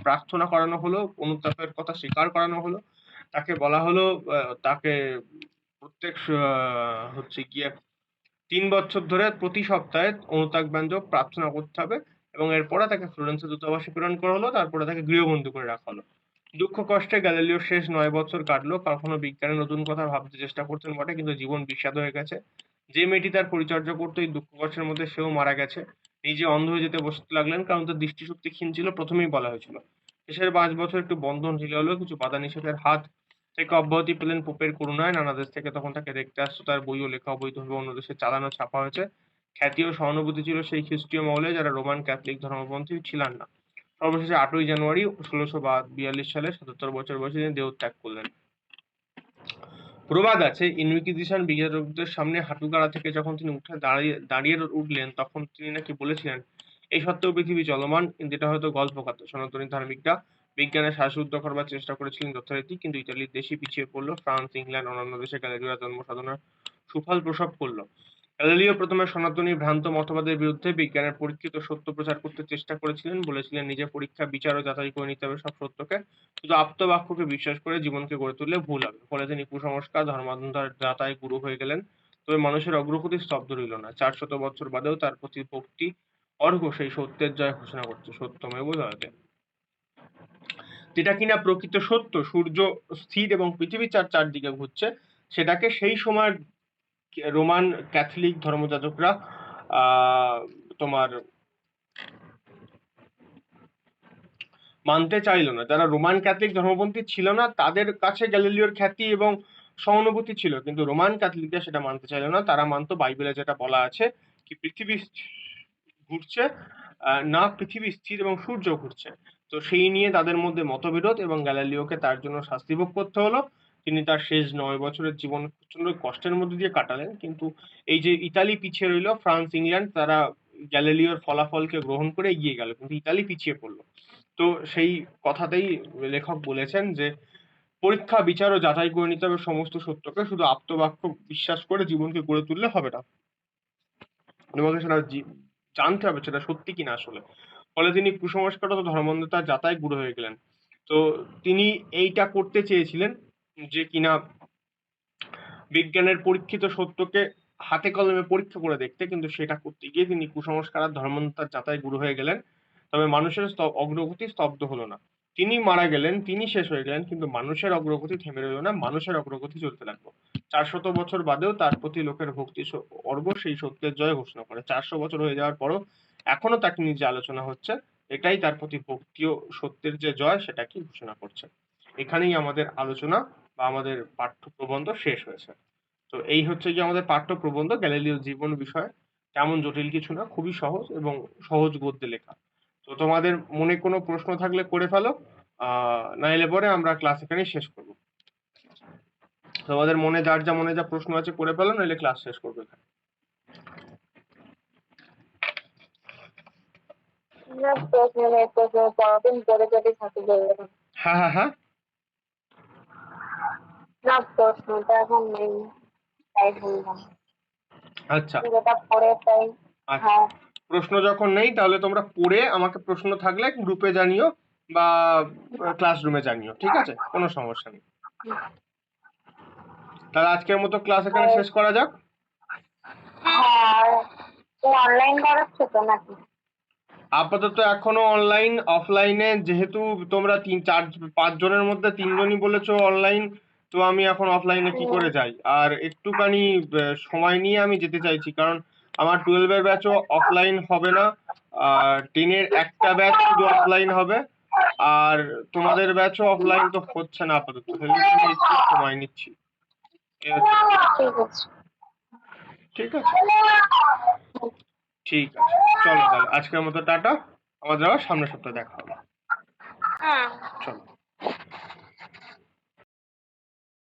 প্রার্থনা করানো হলো, অনুতাপের কথা স্বীকার করানো হলো। তাকে বলা হলো তাকে প্রত্যেক হচ্ছে গিয়ে 3 বছর ধরে প্রতি সপ্তাহে অনুতাপ ব্যঞ্জক প্রার্থনা করতে হবে, এবং এরপরে তাকে ফ্লোরেন্সের দূতাবাসে প্রেরণ করা হলো। তারপরে তাকে গৃহবন্দী করে রাখা হলো। দুঃখ কষ্টে গ্যালিলিওর শেষ 9 বছর কাটলো। কখনো বিজ্ঞানের নতুন কথা ভাবতে চেষ্টা করতেন বটে, কিন্তু জীবন বিষাদ হয়ে গেছে। যে মেয়েটি তার পরিচর্যা করতো এই দুঃখ কষ্টের মধ্যে, সেও মারা গেছে। নিজে অন্ধ হয়ে যেতে বসতে লাগলেন, কারণ তার দৃষ্টিশক্তি ক্ষীণ ছিল, প্রথমেই বলা হয়েছিল। শেষের 5 বছর একটু বন্ধন ঢিলে হলো, কিছু বাধা নিষেধের হাত থেকে অব্যাহতি পেলেন পোপের করুণায়। নানা দেশ থেকে তখন তাকে দেখতে আসতো। তার বই ও লেখা অবৈধভাবে অন্য দেশে চালানো ছাপা হয়েছে। খ্যাতি ও সহানুভূতি ছিল সেই খ্রিস্টীয় মহলে যারা রোমান ক্যাথলিক ধর্মপন্থী ছিলেন না। সর্বশেষে 8ই জানুয়ারি 1642 সালে 77 বছর বয়সে তিনি দেহত্যাগ করলেন। প্রবাদ আছে, ইনকুইজিশন বিচারকদের সামনে হাঁটুগাড়া থেকে যখন তিনি উঠে দাঁড়িয়ে উঠলেন, তখন তিনি নাকি বলেছিলেন, এই সত্ত্বেও পৃথিবী চলমান, কিন্তু এটা হয়তো গল্পকথা। সনাতনী ধার্মিকরা বিজ্ঞানের শ্বাসরুদ্ধ করবার চেষ্টা করেছিলেন যথারীতি, কিন্তু ইতালির দেশই পিছিয়ে পড়লো। ফ্রান্স, ইংল্যান্ড, অন্যান্য দেশে গ্যালিলিও জন্ম সাধনার সুফল প্রসব করলো। গ্যালিলিও প্রথমে সনাতনী ভ্রান্ত মতবাদের বিরুদ্ধে বিজ্ঞানের পরীক্ষিত সত্য প্রচার করতে চেষ্টা করেছিলেন। বলেছিলেন নিজে পরীক্ষা, বিচার ও যাচাই করে নিতে হবে সব সত্যকে। শুধু আপ্তবাক্যকে বিশ্বাস করে জীবনকে গড়ে তুললে ভুল হবে। ফলে তিনি কুসংস্কার, ধর্মান্ধতার যাতায় গুরু হয়ে গেলেন। তবে মানুষের অগ্রগতি স্তব্ধ রইল না। 400 বছর বাদেও তার প্রতি ভক্তি অর্ঘ্য সেই সত্যের জয় ঘোষণা করছে, সত্যমেব জয়তে। যেটা কিনা প্রকৃত সত্য, সূর্য স্থির এবং পৃথিবী চারদিকে ঘুরছে, সেটাকে সেই সময় রোমান ক্যাথলিক ধর্মযাজকরা তোমার মানতে চাইলো না। যারা রোমান ক্যাথলিক ধর্মপন্থী ছিল না, তাদের কাছে গ্যালিলিওর খ্যাতি এবং সহানুভূতি ছিল, কিন্তু রোমান ক্যাথলিকরা সেটা মানতে চাইলো না। তারা মানতো বাইবেলে যেটা বলা আছে, কি পৃথিবী ঘুরছে না, পৃথিবী স্থির এবং সূর্য ঘুরছে। তো সেই নিয়ে তাদের মধ্যে মতবিরোধ, এবং গ্যালিলিওকে তার জন্য শাস্তি ভোগ করতে হলো। তিনি তার শেষ 9 বছরের জীবন প্রচন্ড কষ্টের মধ্যে দিয়ে কাটালেন। কিন্তু এই যে ইতালি পিছিয়ে রইল, ফ্রান্স, ইংল্যান্ড তারা গ্যালিলিওর ফলাফলকে গ্রহণ করে এগিয়ে গেল, কিন্তু ইতালি পিছিয়ে পড়লো। তো সেই কথাতেই লেখক বলেছেন যে পরীক্ষা, বিচার ও যাচাই করে নিতে হবে সমস্ত সত্যকে। শুধু আপ্তবাক্য বিশ্বাস করে জীবনকে গড়ে তুললে হবে না, তোমাকে সেটা জানতে হবে সেটা সত্যি কিনা আসলে। ফলে তিনি কুসংস্কার ও ধর্মান্ধতার যাতায় গুরু হয়ে গেলেন। তো তিনি এইটা করতে চেয়েছিলেন যে কিনা বিজ্ঞানের পরীক্ষিত সত্যকে হাতে কলমে পরীক্ষা করে দেখতে, কিন্তু সেটা করতে গিয়ে তিনি কুসংস্কার আর ধর্মান্ধতার যাতায় গুরু হয়ে গেলেন। তবে মানুষের অগ্রগতি স্তব্ধ হলো না। তিনি মারা গেলেন, তিনি শেষ হয়ে গেলেন, কিন্তু মানুষের অগ্রগতি থেমে রইল না। মানুষের অগ্রগতি চলতে লাগলো। 400 বছর বাদেও তার প্রতি লোকের ভক্তি অর্ঘ্য সেই সত্যের জয় ঘোষণা করে। 400 বছর হয়ে যাওয়ার পরও এখনো তাকে নিয়ে যে আলোচনা হচ্ছে, এটাই তার প্রতি ভক্তি ও সত্যের যে জয়, সেটাকে ঘোষণা করছে। এখানেই আমাদের আলোচনা বা আমাদের পাঠ্য প্রবন্ধ শেষ হয়েছে। তো এই হচ্ছে গিয়ে আমাদের পাঠ্য প্রবন্ধ, গ্যালিলিওর জীবন বিষয়। তেমন জটিল কিছু না, খুবই সহজ এবং সহজ গদ্যে লেখা। তো তোমাদের মনে কোনো প্রশ্ন থাকলে করে ফেলো। নাইলে পরে আমরা ক্লাস এখানেই শেষ করবো। তোমাদের মনে যা প্রশ্ন আছে করে ফেলো, নাইলে ক্লাস শেষ করবো এখানে। না প্রশ্ন নেই, প্রশ্ন পরদিন করে যদি থাকে বলবেন। হ্যাঁ। না প্রশ্নটা এখন নেই, তাই বললাম আচ্ছা যেটা পড়ে তাই। আচ্ছা, হ্যাঁ প্রশ্ন যখন নেই তাহলে তোমরা পড়ে আমাকে প্রশ্ন থাকলে গ্রুপে জানিও বা ক্লাসরুমে জানিও, ঠিক আছে? কোনো সমস্যা নেই। তাহলে আজকের মতো ক্লাস এখানে শেষ করা যাক। হ্যাঁ, অনলাইন করাচ্ছে তো নাকি? আপাতত এখনো অনলাইন, অফলাইনে যেহেতু তোমরা 3-4-5 জনের মধ্যে 3 জনই বলেছো অনলাইন, তো আমি এখন অফলাইনে কি করে যাই? আর একটুখানি সময় নিয়ে আমি যেতে চাইছি, কারণ আমার 12 এর ব্যাচও অফলাইন হবে না, আর 10 এর একটা ব্যাচ শুধু অফলাইন হবে, আর তোমাদের ব্যাচও অফলাইন তো হচ্ছে না আপাতত, সেই জন্য আমি একটু সময় নিচ্ছি। এই হচ্ছে ব্যাপার। ঠিক আছে। ঠিক আছে, চলো তাহলে আজকের মতো টাটা, আমাদের আবার সামনের সপ্তাহে দেখা হবে। হ্যাঁ। চলো।